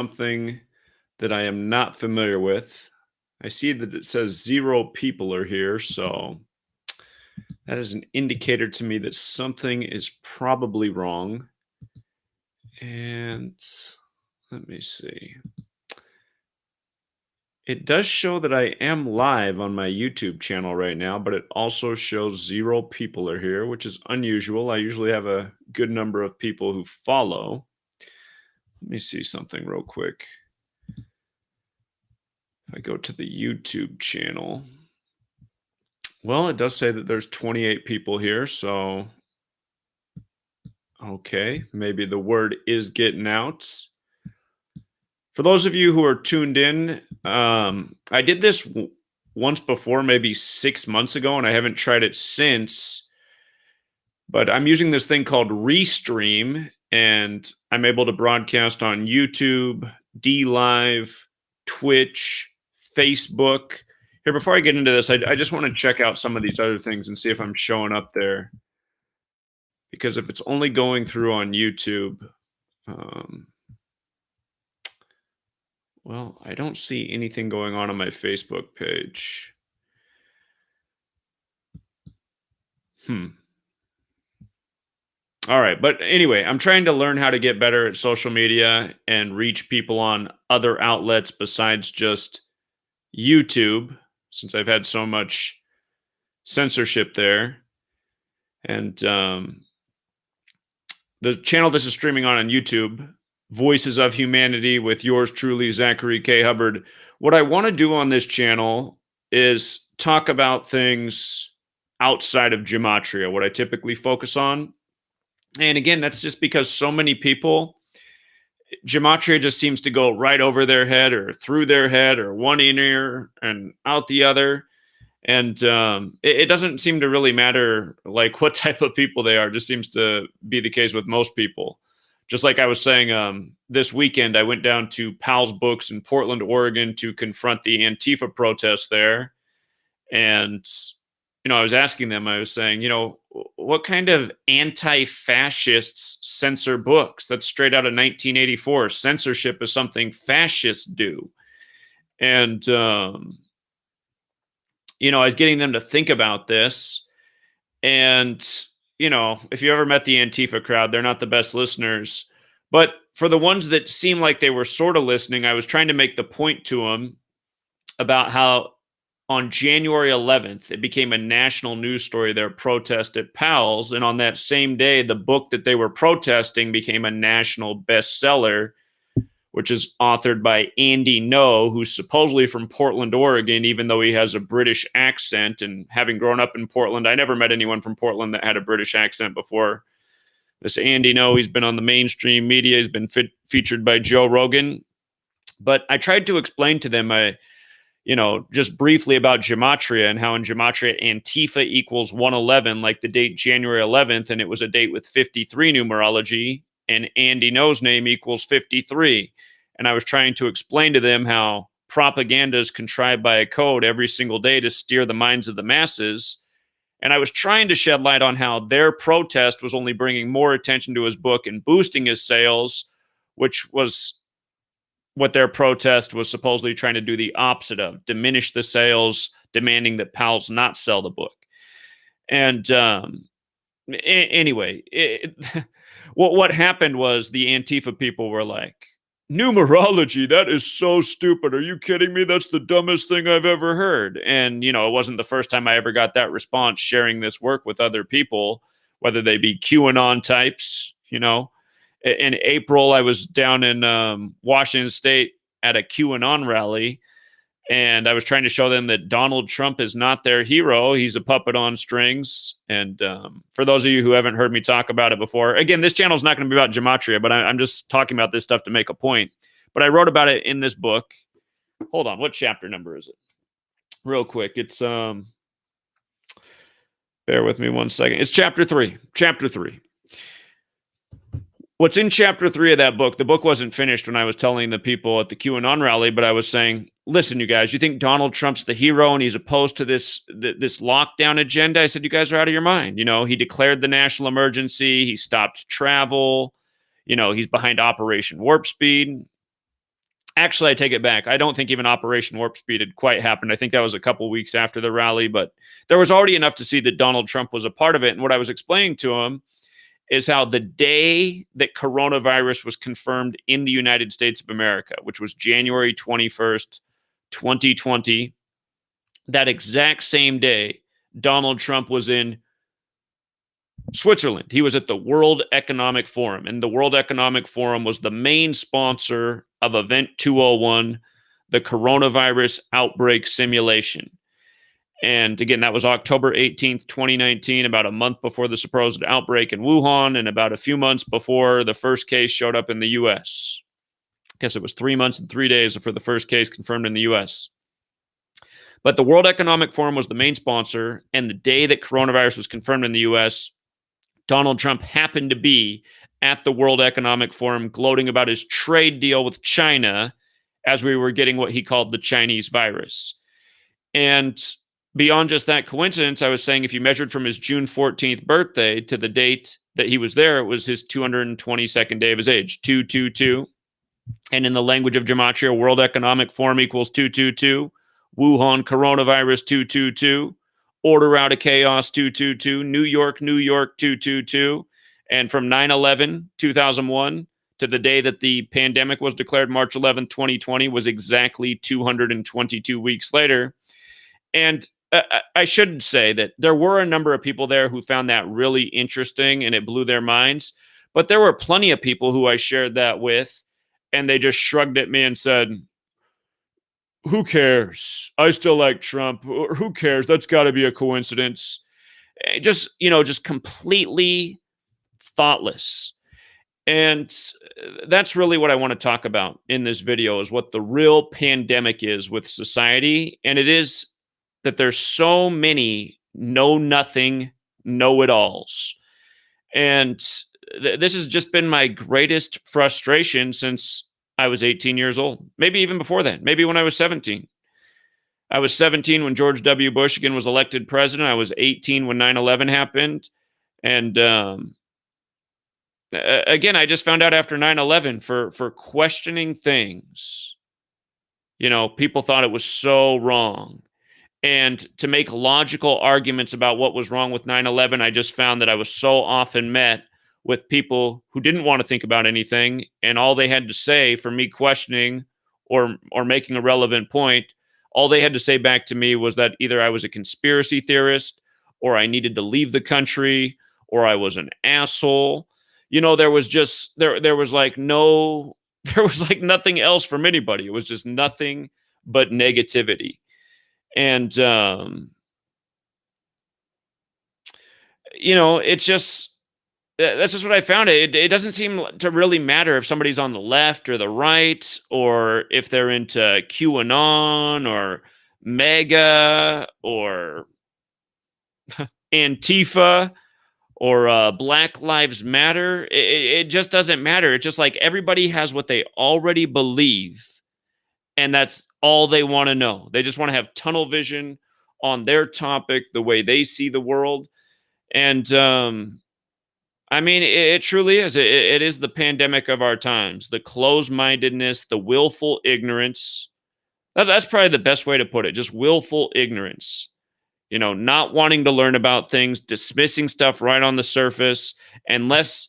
something that I am not familiar with. I see that it says 0 people are here, so that is an indicator to me that something is probably wrong. And let me see. It does show that I am live on my YouTube channel right now, but it also shows 0 people are here, which is unusual. I usually have a good number of people who follow. Let me see something real quick. If I go to the YouTube channel, well, it does say that there's 28 people here, so okay, maybe the word is getting out. For those of you who are tuned in, I did this once before, maybe 6 months ago, and I haven't tried it since. But I'm using this thing called Restream, and I'm able to broadcast on YouTube, DLive, Twitch, Facebook. Here, before I get into this, I just want to check out some of these other things and see if I'm showing up there. Because if it's only going through on YouTube, well, I don't see anything going on my Facebook page. All right. But anyway, I'm trying to learn how to get better at social media and reach people on other outlets besides just YouTube, since I've had so much censorship there. And the channel this is streaming on YouTube, Voices of Humanity with yours truly, Zachary K. Hubbard. What I want to do on this channel is talk about things outside of gematria, what I typically focus on. And again, that's just because so many people, gematria just seems to go right over their head or through their head or one in ear and out the other. And it doesn't seem to really matter like what type of people they are. It just seems to be the case with most people. Just like I was saying, this weekend, I went down to Powell's Books in Portland, Oregon to confront the Antifa protests there. And I was asking them, I was saying, what kind of anti-fascists censor books? That's straight out of 1984. Censorship is something fascists do. And, I was getting them to think about this. And, if you ever met the Antifa crowd, they're not the best listeners. But for the ones that seem like they were sort of listening, I was trying to make the point to them about how on January 11th, it became a national news story, their protest at Powell's. And on that same day, the book that they were protesting became a national bestseller, which is authored by Andy No, who's supposedly from Portland, Oregon, even though he has a British accent. And having grown up in Portland, I never met anyone from Portland that had a British accent before. This Andy No, he's been on the mainstream media. He's been featured by Joe Rogan. But I tried to explain to them, just briefly about gematria and how in gematria Antifa equals 111, like the date January 11th, and it was a date with 53 numerology, and Andy No's name equals 53. And I was trying to explain to them how propaganda is contrived by a code every single day to steer the minds of the masses. And I was trying to shed light on how their protest was only bringing more attention to his book and boosting his sales, which was what their protest was supposedly trying to do the opposite of, diminish the sales, demanding that Powell's not sell the book. And anyway, what happened was the Antifa people were like, numerology, that is so stupid. Are you kidding me? That's the dumbest thing I've ever heard. And, it wasn't the first time I ever got that response sharing this work with other people, whether they be QAnon types, In April, I was down in Washington State at a QAnon rally, and I was trying to show them that Donald Trump is not their hero. He's a puppet on strings. And for those of you who haven't heard me talk about it before, again, this channel is not going to be about gematria, but I'm just talking about this stuff to make a point. But I wrote about it in this book. Hold on. What chapter number is it? Real quick. It's, bear with me 1 second. It's chapter 3. Chapter 3. What's in chapter 3 of that book, the book wasn't finished when I was telling the people at the QAnon rally, but I was saying, listen, you guys, you think Donald Trump's the hero and he's opposed to this lockdown agenda? I said, you guys are out of your mind. He declared the national emergency. He stopped travel. He's behind Operation Warp Speed. Actually, I take it back. I don't think even Operation Warp Speed had quite happened. I think that was a couple weeks after the rally, but there was already enough to see that Donald Trump was a part of it. And what I was explaining to him is how the day that coronavirus was confirmed in the United States of America, which was January 21st, 2020, that exact same day, Donald Trump was in Switzerland. He was at the World Economic Forum, and the World Economic Forum was the main sponsor of Event 201, the coronavirus outbreak simulation. And again, that was October 18th, 2019, about a month before the supposed outbreak in Wuhan, and about a few months before the first case showed up in the US. I guess it was 3 months and 3 days for the first case confirmed in the US. But the World Economic Forum was the main sponsor, and the day that coronavirus was confirmed in the US, Donald Trump happened to be at the World Economic Forum gloating about his trade deal with China as we were getting what he called the Chinese virus. And beyond just that coincidence, I was saying if you measured from his June 14th birthday to the date that he was there, it was his 222nd day of his age, 222. And in the language of gematria, World Economic Forum equals 222. Wuhan coronavirus 222. Order out of chaos 222. New York, New York 222. And from 9/11, 2001 to the day that the pandemic was declared, March 11th, 2020, was exactly 222 weeks later. And I should say that there were a number of people there who found that really interesting and it blew their minds. But there were plenty of people who I shared that with, and they just shrugged at me and said, who cares? I still like Trump. Who cares? That's got to be a coincidence. Just completely thoughtless. And that's really what I want to talk about in this video is what the real pandemic is with society. And it is that there's so many know-nothing, know-it-alls. And this has just been my greatest frustration since I was 18 years old. Maybe even before that. Maybe when I was 17. I was 17 when George W. Bush again was elected president. I was 18 when 9/11 happened. And again, I just found out after 9/11 for questioning things. People thought it was so wrong. And to make logical arguments about what was wrong with 9/11, I just found that I was so often met with people who didn't want to think about anything, and all they had to say for me questioning or making a relevant point, all they had to say back to me was that either I was a conspiracy theorist, or I needed to leave the country, or I was an asshole. There was just there was like no there was like nothing else from anybody. It was just nothing but negativity. And it's just that's just what I found. It doesn't seem to really matter if somebody's on the left or the right, or if they're into QAnon or MAGA or Antifa or Black Lives Matter. It just doesn't matter. It's just like everybody has what they already believe, and that's all they want to know. They just want to have tunnel vision on their topic, the way they see the world. And I mean, it truly is. It is the pandemic of our times. The closed-mindedness, the willful ignorance. That's probably the best way to put it. Just willful ignorance. Not wanting to learn about things, dismissing stuff right on the surface, unless,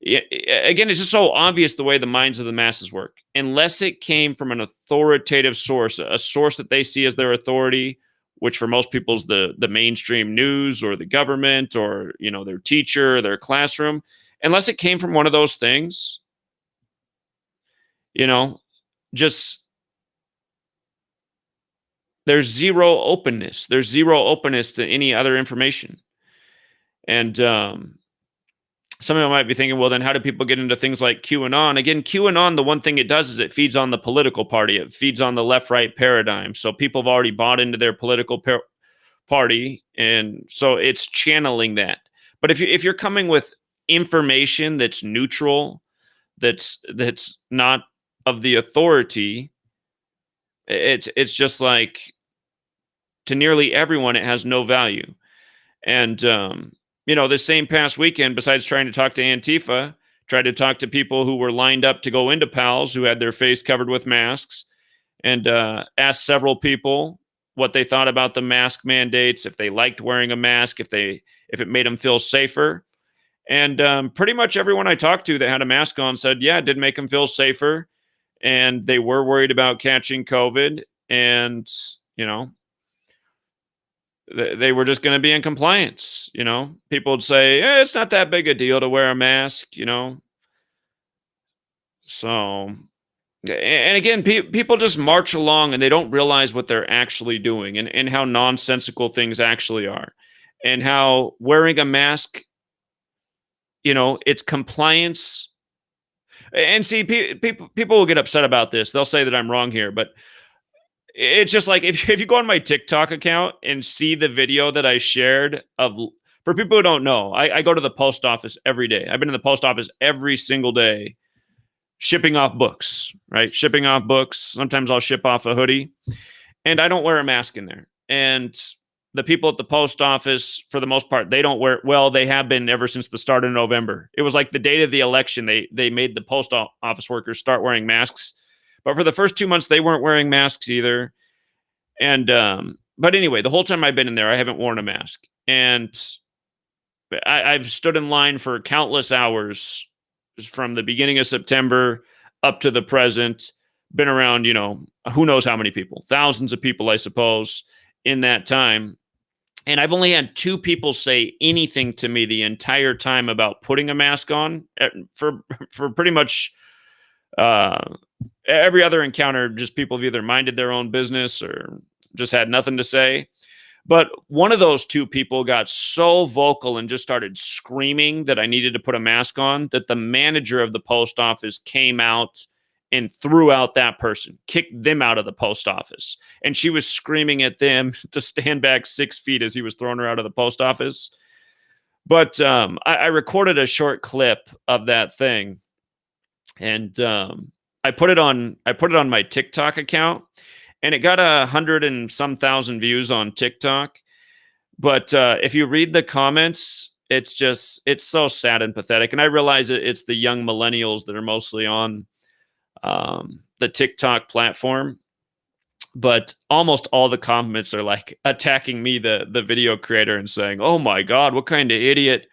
again, it's just so obvious the way the minds of the masses work. Unless it came from an authoritative source, a source that they see as their authority, which for most people is the mainstream news or the government or, their teacher, their classroom, unless it came from one of those things, just there's zero openness. There's zero openness to any other information. And some of you might be thinking, well, then how do people get into things like QAnon? Again, QAnon, the one thing it does is it feeds on the political party. It feeds on the left-right paradigm. So people have already bought into their political party, and so it's channeling that. But if you're coming with information that's neutral, that's not of the authority, it's just like, to nearly everyone, it has no value. And this same past weekend, besides trying to talk to Antifa, Tried to talk to people who were lined up to go into PALS who had their face covered with masks, and asked several people what they thought about the mask mandates, if they liked wearing a mask, if it made them feel safer. And pretty much everyone I talked to that had a mask on said, yeah, it did make them feel safer, and they were worried about catching COVID, and you know they were just going to be in compliance. People would say, it's not that big a deal to wear a mask. So, and again, people just march along and they don't realize what they're actually doing, and how nonsensical things actually are, and how wearing a mask, it's compliance. And see, people will get upset about this. They'll say that I'm wrong here, but it's just like, if you go on my TikTok account and see the video that I shared for people who don't know, I go to the post office every day. I've been in the post office every single day, shipping off books, right? Shipping off books. Sometimes I'll ship off a hoodie, and I don't wear a mask in there. And the people at the post office, for the most part, they don't wear, well, they have been ever since the start of November. It was like the date of the election. They made the post office workers start wearing masks. But for the first 2 months, they weren't wearing masks either. And, but anyway, the whole time I've been in there, I haven't worn a mask. And I've stood in line for countless hours from the beginning of September up to the present. Been around, who knows how many people, thousands of people, I suppose, in that time. And I've only had 2 people say anything to me the entire time about putting a mask on. For pretty much every other encounter, just people have either minded their own business or just had nothing to say. But one of those 2 people got so vocal and just started screaming that I needed to put a mask on, that the manager of the post office came out and threw out that person, kicked them out of the post office. And she was screaming at them to stand back 6 feet as he was throwing her out of the post office. But I recorded a short clip of that thing, and I put it on my TikTok account, and it got 100 and some thousand views on TikTok. But if you read the comments, it's so sad and pathetic. And I realize it's the young millennials that are mostly on the TikTok platform, but almost all the comments are like attacking me, the video creator, and saying, oh my God, what kind of idiot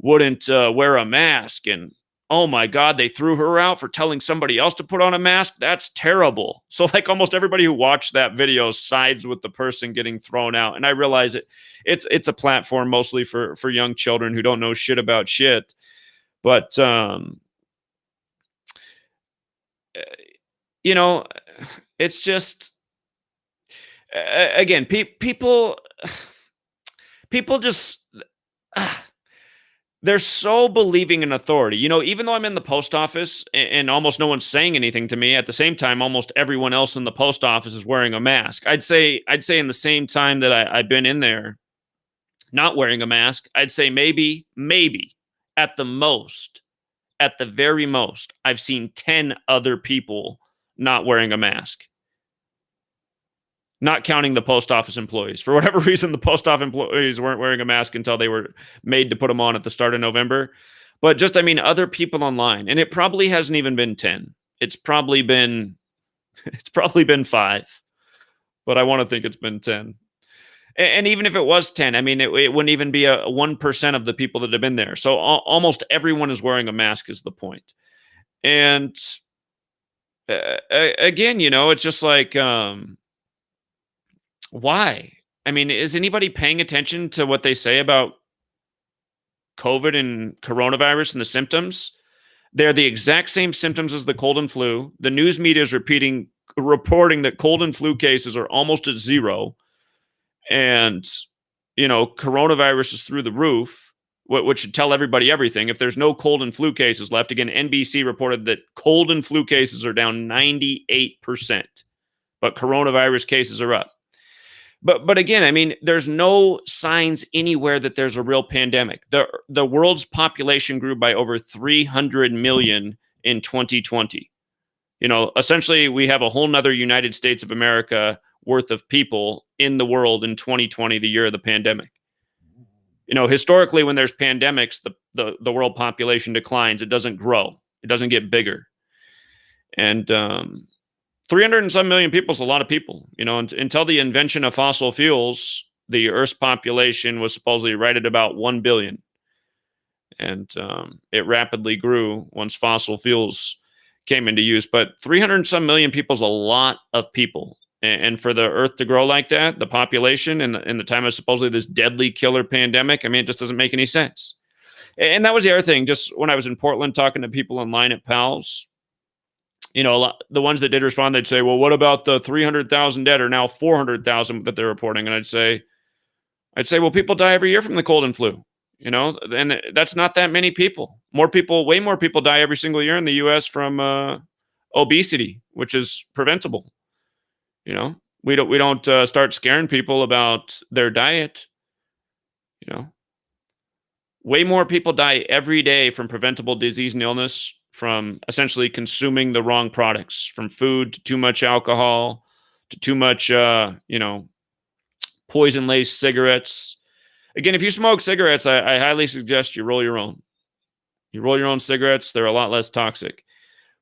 wouldn't wear a mask? And oh my God, they threw her out for telling somebody else to put on a mask. That's terrible. So like almost everybody who watched that video sides with the person getting thrown out. And I realize it's a platform mostly for young children who don't know shit about shit. But it's just, again, people just, they're so believing in authority. Even though I'm in the post office and almost no one's saying anything to me, at the same time, almost everyone else in the post office is wearing a mask. I'd say in the same time that I've been in there not wearing a mask, I'd say maybe at the very most, I've seen 10 other people not wearing a mask. Not counting the post office employees. For whatever reason, the post office employees weren't wearing a mask until they were made to put them on at the start of November. But just, other people online. And it probably hasn't even been 10. It's probably been 5. But I want to think it's been 10. And even if it was 10, it wouldn't even be a 1% of the people that have been there. So almost everyone is wearing a mask is the point. And again, it's just like, why? Is anybody paying attention to what they say about COVID and coronavirus and the symptoms? They're the exact same symptoms as the cold and flu. The news media is reporting that cold and flu cases are almost at 0. And, coronavirus is through the roof, which should tell everybody everything. If there's no cold and flu cases left, again, NBC reported that cold and flu cases are down 98%, but coronavirus cases are up. But again, there's no signs anywhere that there's a real pandemic. The world's population grew by over 300 million in 2020. Essentially, we have a whole nother United States of America worth of people in the world in 2020, the year of the pandemic. Historically, when there's pandemics, the world population declines. It doesn't grow. It doesn't get bigger. And 300 and some million people is a lot of people. Until the invention of fossil fuels, the Earth's population was supposedly right at about 1 billion. And it rapidly grew once fossil fuels came into use. But 300 and some million people is a lot of people. And for the Earth to grow like that, the population in the time of supposedly this deadly killer pandemic, I mean, it just doesn't make any sense. And that was the other thing. Just when I was in Portland talking to people online at PALS, the ones that did respond, they'd say, well, what about the 300,000 dead or now 400,000 that they're reporting? And I'd say, well, people die every year from the cold and flu, and that's not that many people. Way more people die every single year in the U.S. from obesity, which is preventable. We don't start scaring people about their diet. Way more people die every day from preventable disease and illness from essentially consuming the wrong products, from food to too much alcohol to too much, poison-laced cigarettes. Again, if you smoke cigarettes, I highly suggest you roll your own. You roll your own cigarettes; they're a lot less toxic.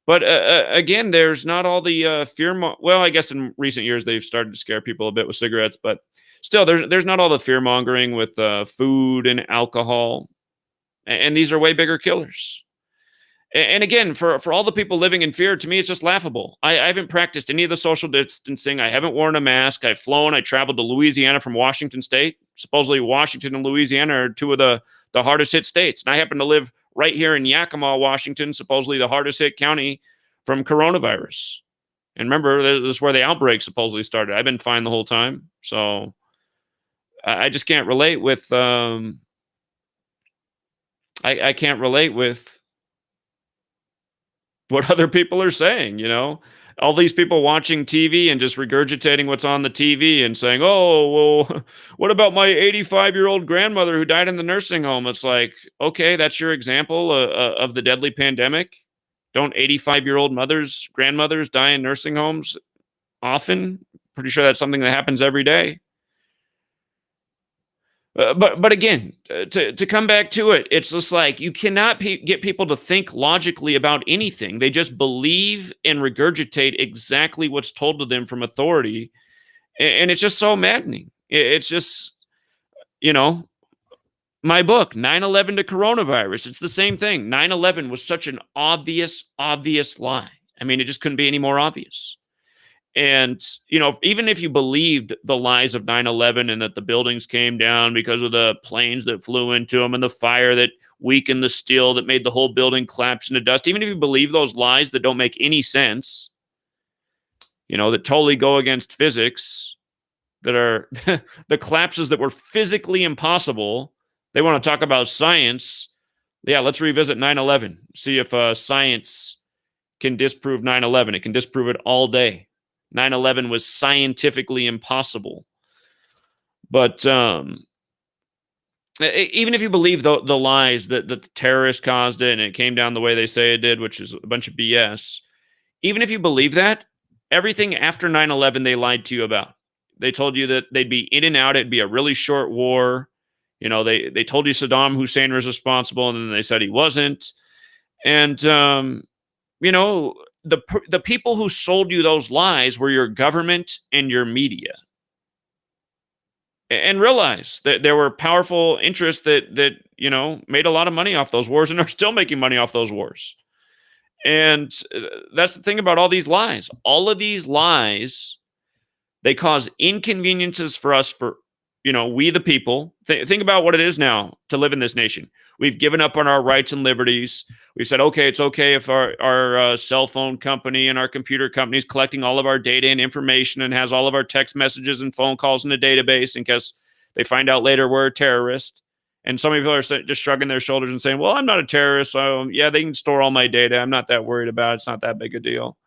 But again, there's not all the fear. Well, I guess in recent years they've started to scare people a bit with cigarettes, but still, there's not all the fear mongering with food and alcohol, and these are way bigger killers. And again, for all the people living in fear, to me, it's just laughable. I haven't practiced any of the social distancing. I haven't worn a mask. I've flown. I traveled to Louisiana from Washington State. Supposedly, Washington and Louisiana are two of the hardest hit states. And I happen to live right here in Yakima, Washington, supposedly the hardest hit county from coronavirus. And remember, this is where the outbreak supposedly started. I've been fine the whole time. So I just can't relate with, I can't relate with what other people are saying, all these people watching TV and just regurgitating what's on the TV and saying, oh, well, what about my 85-year-old grandmother who died in the nursing home? It's like, okay, that's your example of the deadly pandemic. Don't 85-year-old grandmothers die in nursing homes often? Pretty sure that's something that happens every day. But again, to come back to it, it's just like you cannot get people to think logically about anything. They just believe and regurgitate exactly what's told to them from authority, and it's just so maddening. It's just, my book, 9/11 to coronavirus. It's the same thing. 9/11 was such an obvious lie. I mean, it just couldn't be any more obvious. And, even if you believed the lies of 9/11 and that the buildings came down because of the planes that flew into them and the fire that weakened the steel that made the whole building collapse into dust, even if you believe those lies that don't make any sense, that totally go against physics, that are the collapses that were physically impossible, they want to talk about science. Yeah, let's revisit 9/11, see if science can disprove 9/11. It can disprove it all day. 9/11 was scientifically impossible. But even if you believe the lies that the terrorists caused it and it came down the way they say it did, which is a bunch of BS, even if you believe that, everything after 9/11 they lied to you about. They told you that they'd be in and out. It'd be a really short war. They told you Saddam Hussein was responsible, and then they said he wasn't. And, the people who sold you those lies were your government and your media. And realize that there were powerful interests that made a lot of money off those wars and are still making money off those wars. And that's the thing about all these lies. All of these lies, they cause inconveniences for us, we the people. Think about what it is now to live in this nation. We've given up on our rights and liberties. We've said, okay, it's okay if our cell phone company and our computer company is collecting all of our data and information and has all of our text messages and phone calls in a database in case they find out later we're a terrorist. And some people are just shrugging their shoulders and saying, well, I'm not a terrorist. So yeah, they can store all my data. I'm not that worried about it. It's not that big a deal.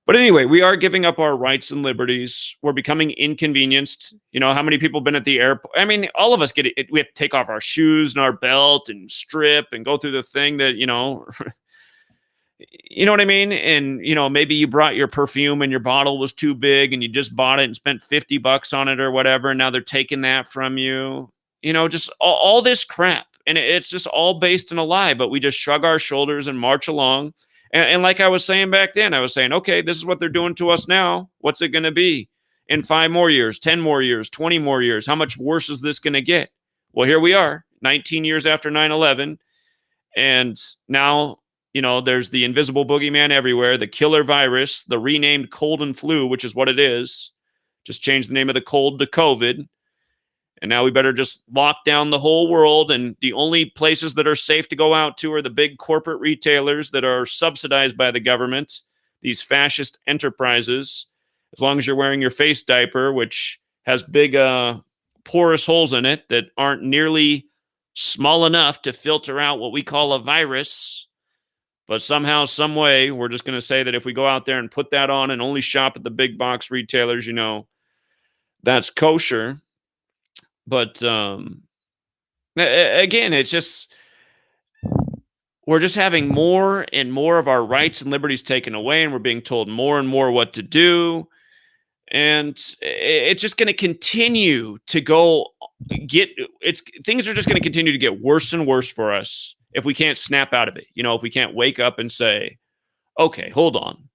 But anyway, we are giving up our rights and liberties. We're becoming inconvenienced. How many people have been at the airport? I mean, all of us get it. We have to take off our shoes and our belt and strip and go through the thing that, you know what I mean? And, maybe you brought your perfume and your bottle was too big and you just bought it and spent $50 on it or whatever. And now they're taking that from you. just all this crap. And it's just all based in a lie, but we just shrug our shoulders and march along. And like I was saying back then, I was saying, okay, this is what they're doing to us now. What's it going to be in 5 more years, 10 more years, 20 more years? How much worse is this going to get? Well, here we are, 19 years after 9/11. And now, there's the invisible boogeyman everywhere, the killer virus, the renamed cold and flu, which is what it is. Just change the name of the cold to COVID. And now we better just lock down the whole world. And the only places that are safe to go out to are the big corporate retailers that are subsidized by the government, these fascist enterprises. As long as you're wearing your face diaper, which has big porous holes in it that aren't nearly small enough to filter out what we call a virus. But somehow, some way, we're just going to say that if we go out there and put that on and only shop at the big box retailers, that's kosher. But again, it's just we're just having more and more of our rights and liberties taken away, and we're being told more and more what to do. And it's just going to continue to things are just going to continue to get worse and worse for us if we can't snap out of it. If we can't wake up and say, okay, hold on.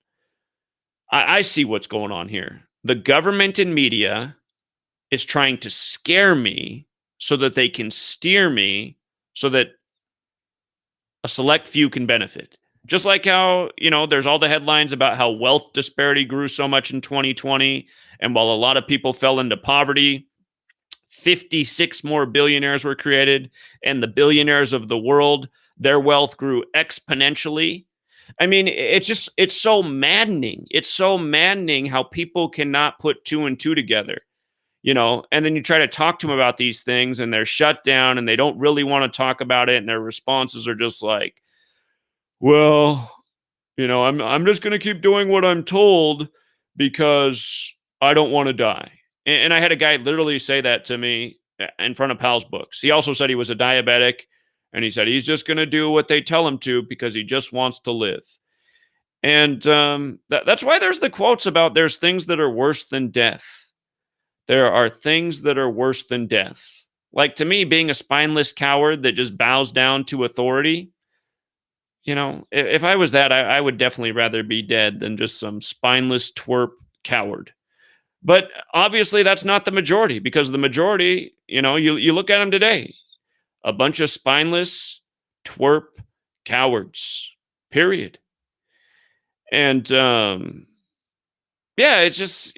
I see what's going on here. The government and media is trying to scare me so that they can steer me so that a select few can benefit. Just like how, there's all the headlines about how wealth disparity grew so much in 2020. And while a lot of people fell into poverty, 56 more billionaires were created. And the billionaires of the world, their wealth grew exponentially. I mean, it's so maddening. It's so maddening how people cannot put two and two together. And then you try to talk to them about these things and they're shut down and they don't really want to talk about it. And their responses are just like, well, I'm just going to keep doing what I'm told because I don't want to die. And I had a guy literally say that to me in front of Pal's books. He also said he was a diabetic and he said he's just going to do what they tell him to because he just wants to live. And that's why there's the quotes about there's things that are worse than death. There are things that are worse than death. Like to me, being a spineless coward that just bows down to authority. If I was that, I would definitely rather be dead than just some spineless twerp coward. But obviously, that's not the majority because the majority, you look at them today, a bunch of spineless twerp cowards, period. And it's just,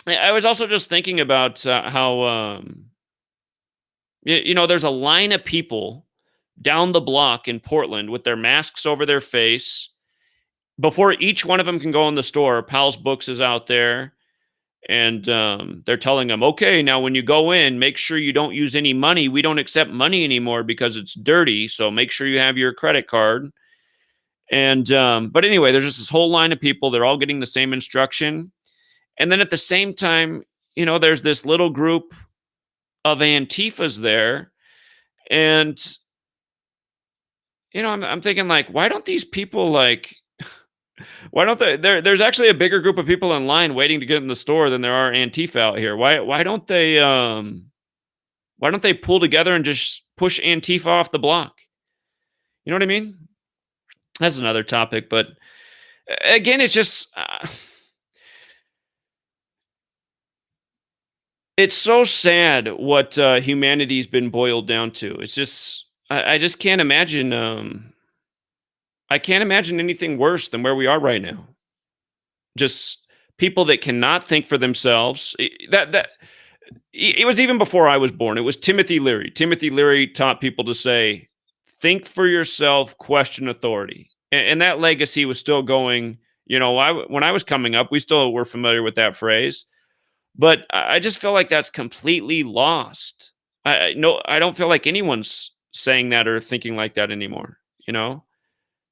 I was also just thinking about how, there's a line of people down the block in Portland with their masks over their face. Before each one of them can go in the store, Pal's Books is out there. And they're telling them, okay, now when you go in, make sure you don't use any money. We don't accept money anymore because it's dirty. So make sure you have your credit card. And but anyway, there's just this whole line of people. They're all getting the same instruction. And then at the same time, there's this little group of Antifas there. And, I'm thinking like, why don't these people why don't there's actually a bigger group of people in line waiting to get in the store than there are Antifa out here. Why don't they pull together and just push Antifa off the block? You know what I mean? That's another topic, but again, it's just it's so sad what humanity's been boiled down to. It's just I just can't imagine. I can't imagine anything worse than where we are right now. Just people that cannot think for themselves. It was even before I was born. It was Timothy Leary. Timothy Leary taught people to say, "Think for yourself, question authority," and that legacy was still going. When I was coming up, we still were familiar with that phrase. But I just feel like that's completely lost. No, I don't feel like anyone's saying that or thinking like that anymore.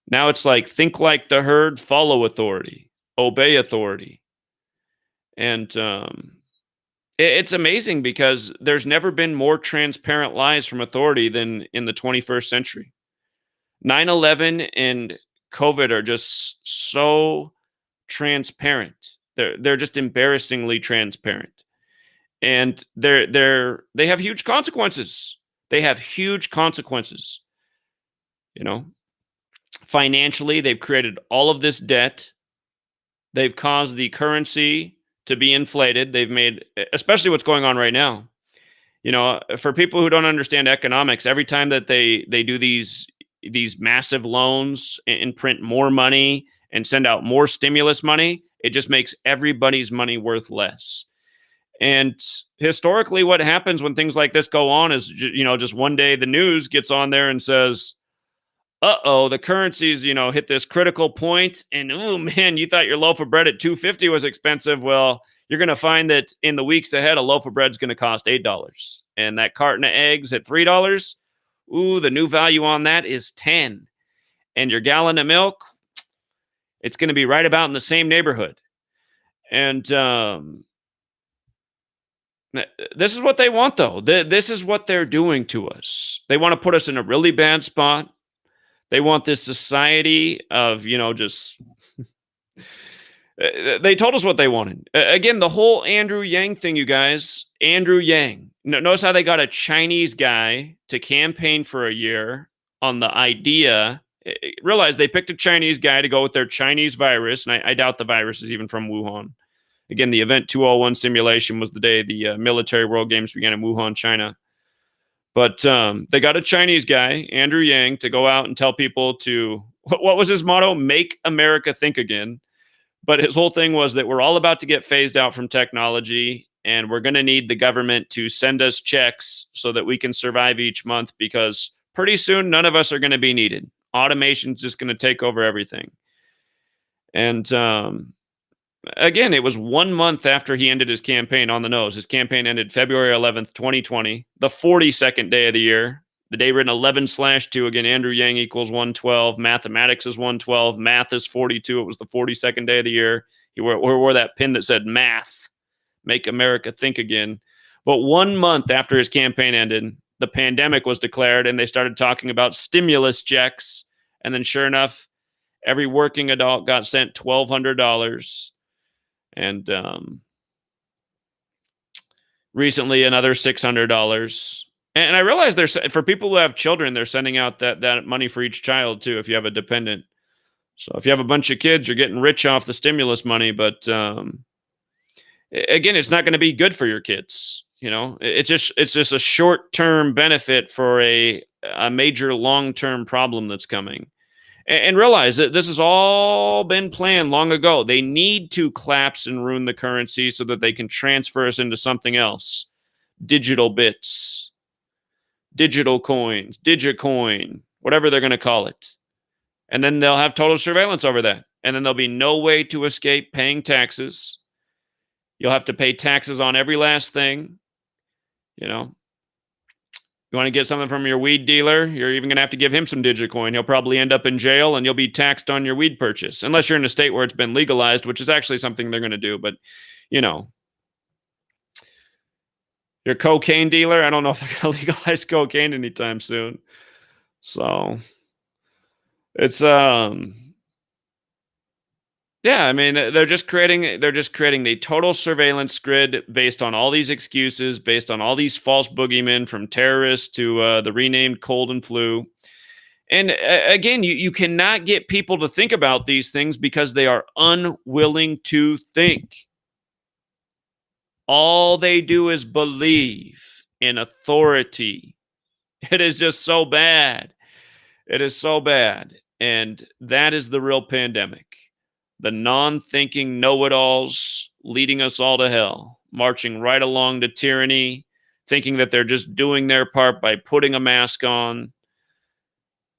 Now it's like think like the herd, follow authority, obey authority, and it's amazing because there's never been more transparent lies from authority than in the 21st century. 9/11 and COVID are just so transparent. They're just embarrassingly transparent. and they have huge consequences. They have huge consequences. You know, financially, they've created all of this debt. They've caused the currency to be inflated. They've made, especially what's going on right now. For people who don't understand economics, every time that they do these massive loans and print more money and send out more stimulus money, it just makes everybody's money worth less. And historically, what happens when things like this go on is, just one day the news gets on there and says, "Uh-oh, the currency's, hit this critical point, and oh man, you thought your loaf of bread at 250 was expensive. Well, you're going to find that in the weeks ahead, a loaf of bread's going to cost $8, and that carton of eggs at $3. Ooh, the new value on that is 10, and your gallon of milk, it's going to be right about in the same neighborhood." And this is what they want, though. This is what they're doing to us. They want to put us in a really bad spot. They want this society of, just. They told us what they wanted. Again, the whole Andrew Yang thing, you guys. Andrew Yang. Notice how they got a Chinese guy to campaign for a year on the idea. Realize they picked a Chinese guy to go with their Chinese virus, and I doubt the virus is even from Wuhan. Again, the Event 201 simulation was the day the military World Games began in Wuhan, China. But they got a Chinese guy, Andrew Yang, to go out and tell people to, what was his motto? Make America think again. But his whole thing was that we're all about to get phased out from technology, and we're going to need the government to send us checks so that we can survive each month, because pretty soon none of us are going to be needed. Automation's just going to take over everything. And again, it was 1 month after he ended his campaign on the nose. His campaign ended February 11th, 2020, the 42nd day of the year. The day written 11/2. Again, Andrew Yang equals 112. Mathematics is 112. Math is 42. It was the 42nd day of the year. He wore that pin that said math, make America think again. But 1 month after his campaign ended, the pandemic was declared, and they started talking about stimulus checks. And then sure enough, every working adult got sent $1,200. And recently another $600. And I realize for people who have children, they're sending out that money for each child too, if you have a dependent. So if you have a bunch of kids, you're getting rich off the stimulus money. But again, it's not going to be good for your kids. It's just a short-term benefit for a major long-term problem that's coming. And realize that this has all been planned long ago. They need to collapse and ruin the currency so that they can transfer us into something else. Digital bits, digital coins, Digicoin, whatever they're going to call it. And then they'll have total surveillance over that. And then there'll be no way to escape paying taxes. You'll have to pay taxes on every last thing. You want to get something from your weed dealer, you're even going to have to give him some Digicoin. He'll probably end up in jail, and you'll be taxed on your weed purchase, unless you're in a state where it's been legalized, which is actually something they're going to do. But, your cocaine dealer, I don't know if they're going to legalize cocaine anytime soon. So it's, yeah, I mean, they're just creating the total surveillance grid based on all these excuses, based on all these false boogeymen, from terrorists to the renamed cold and flu. And again, you cannot get people to think about these things because they are unwilling to think. All they do is believe in authority. It is just so bad. It is so bad. And that is the real pandemic. The non-thinking know-it-alls leading us all to hell, marching right along to tyranny, thinking that they're just doing their part by putting a mask on.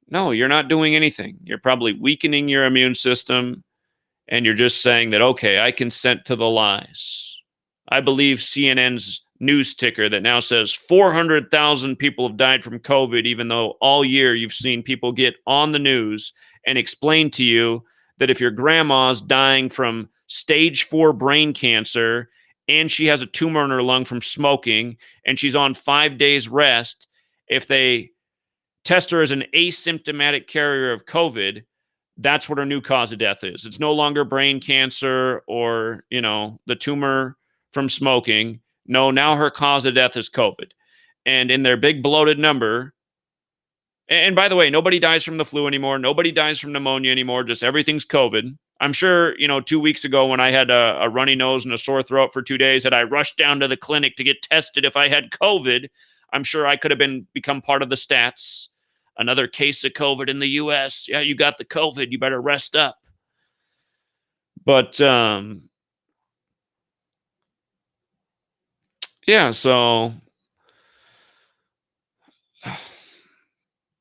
No, you're not doing anything. You're probably weakening your immune system, and you're just saying that, okay, I consent to the lies. I believe CNN's news ticker that now says 400,000 people have died from COVID, even though all year you've seen people get on the news and explain to you that if your grandma's dying from stage 4 brain cancer and she has a tumor in her lung from smoking and she's on 5 days rest, if they test her as an asymptomatic carrier of COVID, that's what her new cause of death is. It's no longer brain cancer or, the tumor from smoking. No, now her cause of death is COVID. And in their big bloated number, and by the way, nobody dies from the flu anymore. Nobody dies from pneumonia anymore. Just everything's COVID. I'm sure, 2 weeks ago when I had a runny nose and a sore throat for 2 days, had I rushed down to the clinic to get tested if I had COVID, I'm sure I could have become part of the stats. Another case of COVID in the US. Yeah, you got the COVID. You better rest up. But yeah, so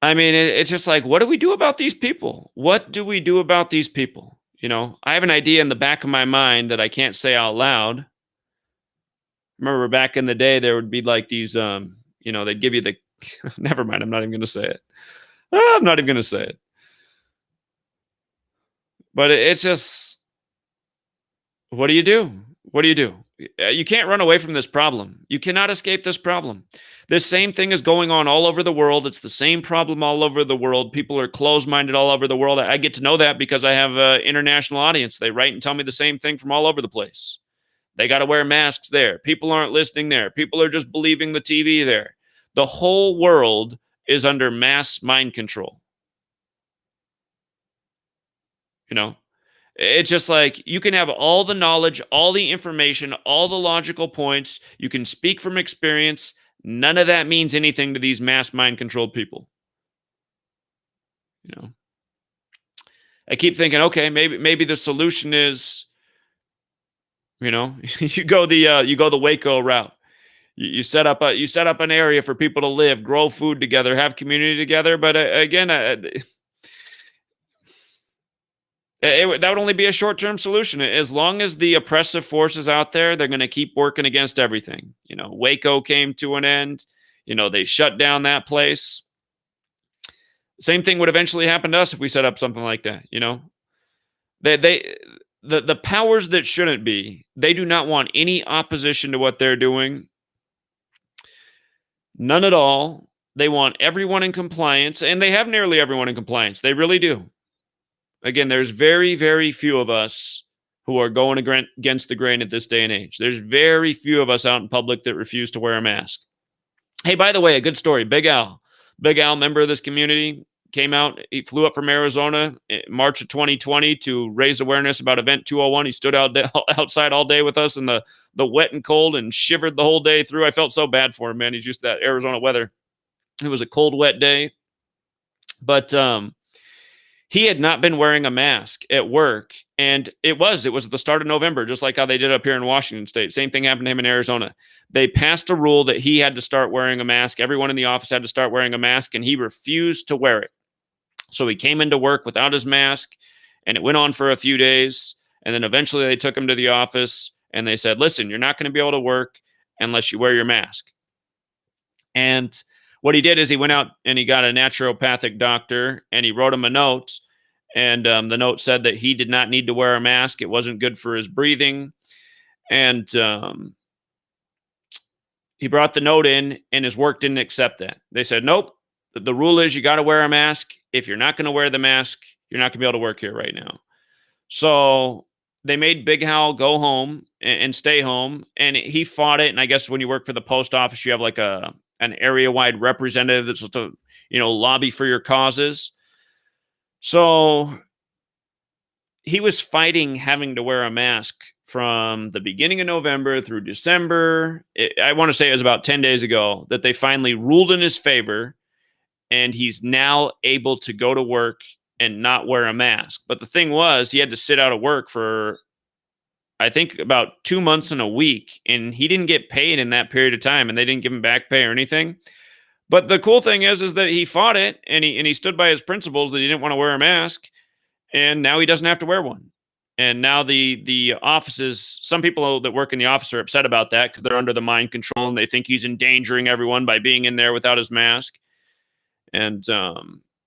I mean, it's just like, what do we do about these people? What do we do about these people? I have an idea in the back of my mind that I can't say out loud. Remember back in the day, there would be like these, they'd give you the, never mind, I'm not even going to say it. I'm not even going to say it. But it's just, what do you do? What do you do? You can't run away from this problem. You cannot escape this problem. This same thing is going on all over the world. It's the same problem all over the world. People are closed-minded all over the world. I get to know that because I have an international audience. They write and tell me the same thing from all over the place. They got to wear masks there. People aren't listening there. People are just believing the TV there. The whole world is under mass mind control. It's just like you can have all the knowledge, all the information, all the logical points. You can speak from experience. None of that means anything to these mass mind controlled people. I keep thinking, okay, maybe the solution is, you go the Waco route. You set up an area for people to live, grow food together, have community together. But again, that would only be a short-term solution. As long as the oppressive forces out there, they're going to keep working against everything. Waco came to an end. They shut down that place. Same thing would eventually happen to us if we set up something like that. The powers that shouldn't be, they do not want any opposition to what they're doing. None at all. They want everyone in compliance, and they have nearly everyone in compliance. They really do. Again, there's very, very few of us who are going against the grain at this day and age. There's very few of us out in public that refuse to wear a mask. Hey, by the way, a good story. Big Al, member of this community, came out. He flew up from Arizona in March of 2020 to raise awareness about Event 201. He stood outside all day with us in the wet and cold and shivered the whole day through. I felt so bad for him, man. He's used to that Arizona weather. It was a cold, wet day. But he had not been wearing a mask at work, and it was at the start of November, just like how they did up here in Washington State. Same thing happened to him in Arizona. They passed a rule that he had to start wearing a mask. Everyone in the office had to start wearing a mask, and he refused to wear it. So he came into work without his mask, and it went on for a few days, and then eventually they took him to the office, and they said, listen, you're not going to be able to work unless you wear your mask. And what he did is he went out and he got a naturopathic doctor, and he wrote him a note. And the note said that he did not need to wear a mask. It wasn't good for his breathing. And he brought the note in, and his work didn't accept that. They said, nope, the rule is you got to wear a mask. If you're not going to wear the mask, you're not going to be able to work here right now. So they made Big Hal go home and stay home, and he fought it. And I guess when you work for the post office, you have like an area-wide representative that's supposed to, lobby for your causes. So he was fighting having to wear a mask from the beginning of November through December. I want to say it was about 10 days ago that they finally ruled in his favor, and he's now able to go to work and not wear a mask. But the thing was, he had to sit out of work for, I think, about 2 months and a week, and he didn't get paid in that period of time, and they didn't give him back pay or anything. But the cool thing is that he fought it, and he stood by his principles that he didn't want to wear a mask, and now he doesn't have to wear one. And now the offices, some people that work in the office are upset about that because they're under the mind control, and they think he's endangering everyone by being in there without his mask. And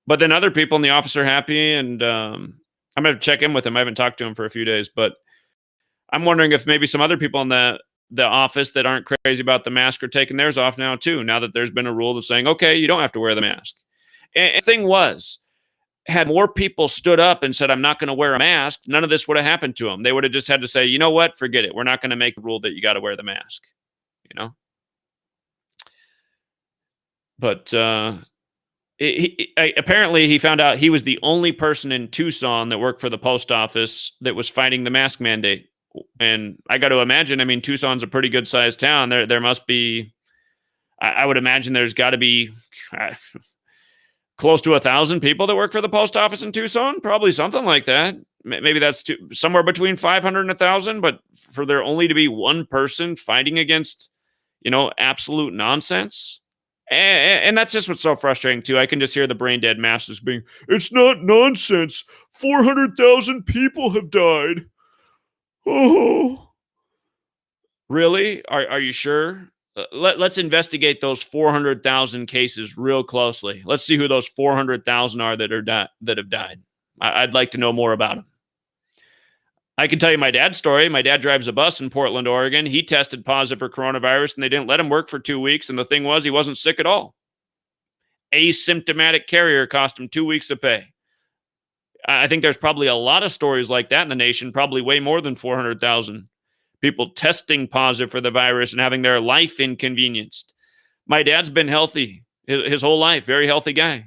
but then other people in the office are happy, and I'm going to check in with him. I haven't talked to him for a few days, but I'm wondering if maybe some other people in the office that aren't crazy about the mask are taking theirs off now too, now that there's been a rule of saying, okay, you don't have to wear the mask. And the thing was, had more people stood up and said, I'm not going to wear a mask, none of this would have happened to them. They would have just had to say, you know what, forget it. We're not going to make the rule that you got to wear the mask. you know? But, apparently he found out he was the only person in Tucson that worked for the post office that was fighting the mask mandate. And I got to imagine, I mean, Tucson's a pretty good sized town. There must be, I would imagine there's got to be uh, close to 1,000 people that work for the post office in Tucson, probably something like that. Maybe that's somewhere between 500 and 1,000. But for there only to be one person fighting against, absolute nonsense. And that's just what's so frustrating too. I can just hear the brain dead masses being, "It's not nonsense. 400,000 people have died." Oh, really? Are you sure? Let's investigate those 400,000 cases real closely. Let's see who those 400,000 are that have died. I'd like to know more about them. I can tell you my dad's story. My dad drives a bus in Portland, Oregon. He tested positive for coronavirus and they didn't let him work for 2 weeks. And the thing was, he wasn't sick at all. Asymptomatic carrier cost him 2 weeks of pay. I think there's probably a lot of stories like that in the nation, probably way more than 400,000 people testing positive for the virus and having their life inconvenienced. My dad's been healthy his whole life, very healthy guy.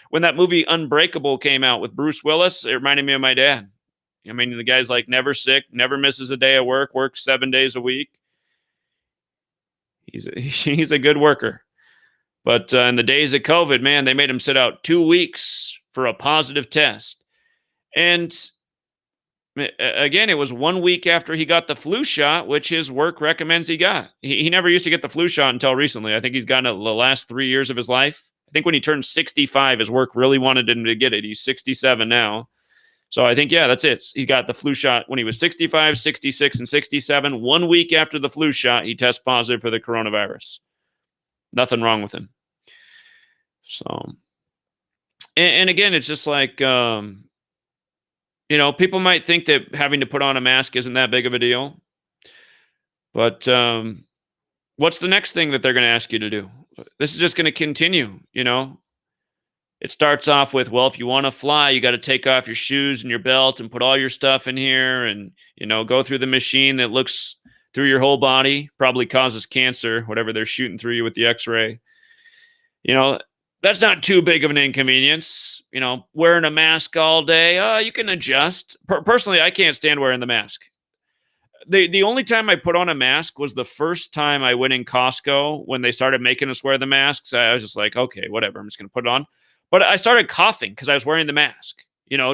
When that movie Unbreakable came out with Bruce Willis, it reminded me of my dad. I mean, the guy's like never sick, never misses a day of work, works 7 days a week. He's a good worker. But in the days of COVID, man, they made him sit out 2 weeks for a positive test. And again, it was 1 week after he got the flu shot, which his work recommends he got. He never used to get the flu shot until recently. I think he's gotten it the last 3 years of his life. I think when he turned 65, his work really wanted him to get it. He's 67 now. So I think, yeah, that's it. He got the flu shot when he was 65, 66, and 67. 1 week after the flu shot, he tests positive for the coronavirus. Nothing wrong with him. So, and again, it's just like, people might think that having to put on a mask isn't that big of a deal. But what's the next thing that they're going to ask you to do? This is just going to continue, It starts off with, well, if you want to fly, you got to take off your shoes and your belt and put all your stuff in here and, go through the machine that looks through your whole body, probably causes cancer, whatever they're shooting through you with the x-ray. That's not too big of an inconvenience. Wearing a mask all day, you can adjust. Personally, I can't stand wearing the mask. The only time I put on a mask was the first time I went in Costco when they started making us wear the masks. I was just like, okay, whatever, I'm just going to put it on. But I started coughing because I was wearing the mask,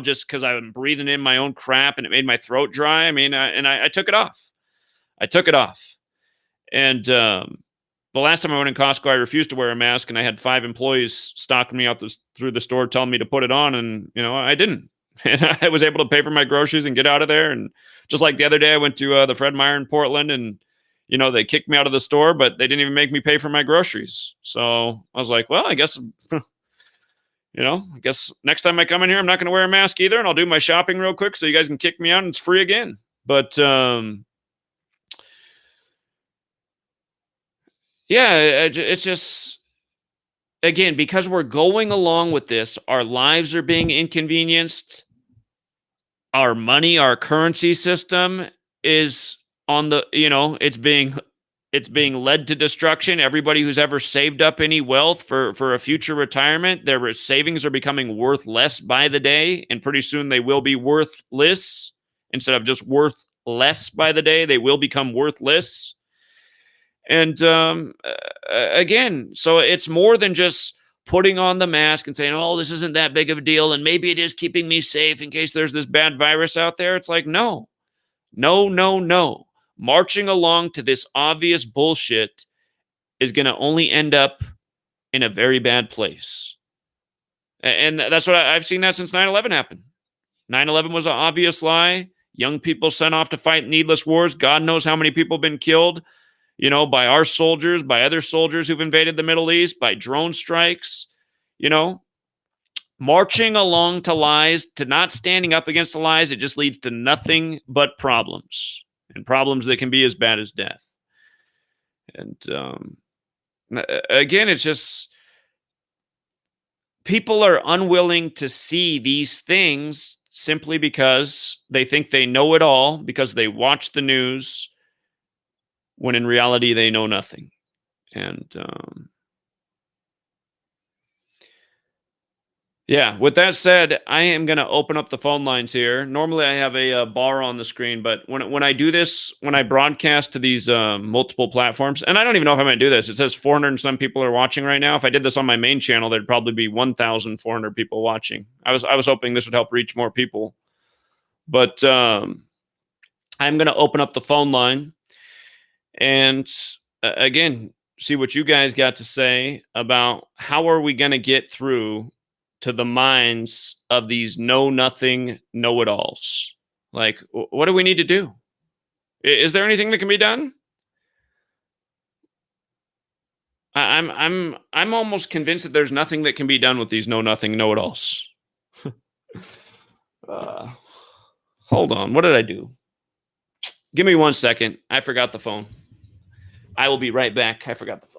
just because I'm breathing in my own crap and it made my throat dry. I mean, I took it off. And the last time I went in Costco, I refused to wear a mask, and I had 5 employees stalking me out through the store telling me to put it on, and, I didn't. And I was able to pay for my groceries and get out of there. And just like the other day, I went to the Fred Meyer in Portland, and, they kicked me out of the store, but they didn't even make me pay for my groceries. So I was like, well, I guess, next time I come in here, I'm not going to wear a mask either, and I'll do my shopping real quick so you guys can kick me out and it's free again. But, yeah, it's just, again, because we're going along with this, our lives are being inconvenienced. Our money, our currency system is on the, it's being led to destruction. Everybody who's ever saved up any wealth for a future retirement, their savings are becoming worth less by the day, and pretty soon they will be worthless instead of just worth less by the day. They will become worthless. And again, so it's more than just putting on the mask and saying, oh, this isn't that big of a deal, and maybe it is keeping me safe in case there's this bad virus out there. It's like, no. Marching along to this obvious bullshit is going to only end up in a very bad place. And that's what I've seen that since 9/11 happened. 9/11 was an obvious lie. Young people sent off to fight needless wars. God knows how many people have been killed, by our soldiers, by other soldiers who've invaded the Middle East, by drone strikes, marching along to lies, to not standing up against the lies. It just leads to nothing but problems, and problems that can be as bad as death. And again, it's just people are unwilling to see these things simply because they think they know it all, because they watch the news, when in reality they know nothing. And yeah, with that said, I am going to open up the phone lines here. Normally I have a bar on the screen, but when I do this, when I broadcast to these multiple platforms, and I don't even know if I'm going to do this. It says 400 and some people are watching right now. If I did this on my main channel, there'd probably be 1,400 people watching. I was hoping this would help reach more people. But I'm going to open up the phone line and again, see what you guys got to say about how are we going to get through to the minds of these know-nothing know-it-alls. Like, what do we need to do? Is there anything that can be done? I'm almost convinced that there's nothing that can be done with these know-nothing know-it-alls. Hold on, what did I do? Give me 1 second. I forgot the phone. I will be right back. I forgot the phone.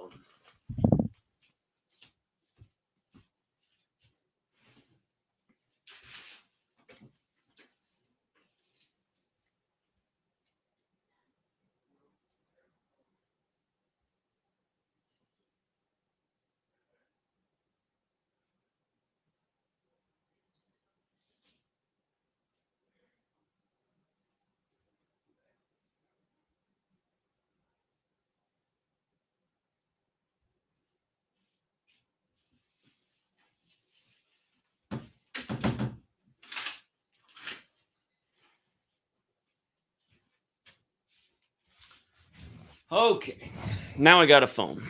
Okay, now I got a phone.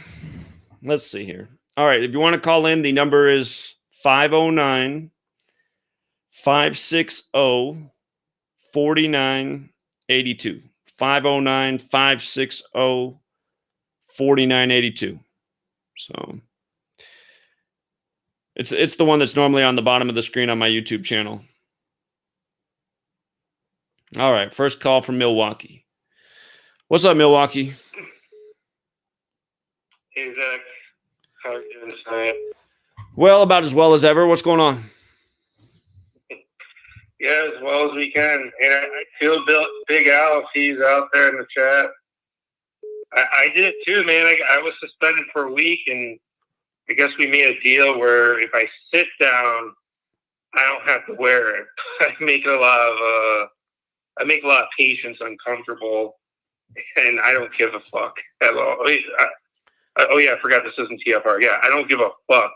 Let's see here. All right, if you want to call in, the number is 509 560 4982. 509 560 4982. So it's the one that's normally on the bottom of the screen on my YouTube channel. All right, first call from Milwaukee. What's up, Milwaukee? Hey, Zach. How are you doing tonight? Well, about as well as ever. What's going on? Yeah, as well as we can. And I feel Big Al, if he's out there in the chat. I did it too, man. I was suspended for a week, and I guess we made a deal where if I sit down, I don't have to wear it. I make a lot of patients uncomfortable, and I don't give a fuck at all. Oh yeah, I forgot this isn't TFR. Yeah, I don't give a fuck.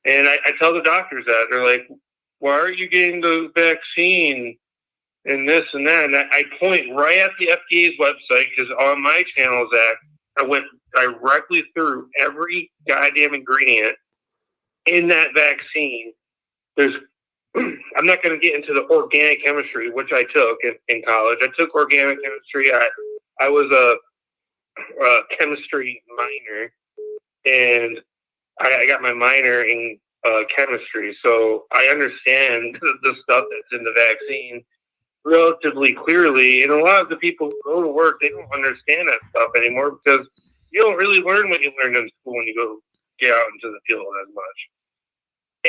And I tell the doctors that. They're like, why are you getting the vaccine and this and that? And I point right at the FDA's website because on my channel, Zach, I went directly through every goddamn ingredient in that vaccine. I'm not going to get into the organic chemistry, which I took in college. I took organic chemistry. I was a chemistry minor, and I got my minor in chemistry, so I understand the stuff that's in the vaccine relatively clearly. And a lot of the people who go to work, they don't understand that stuff anymore because you don't really learn what you learned in school when you go get out into the field as much.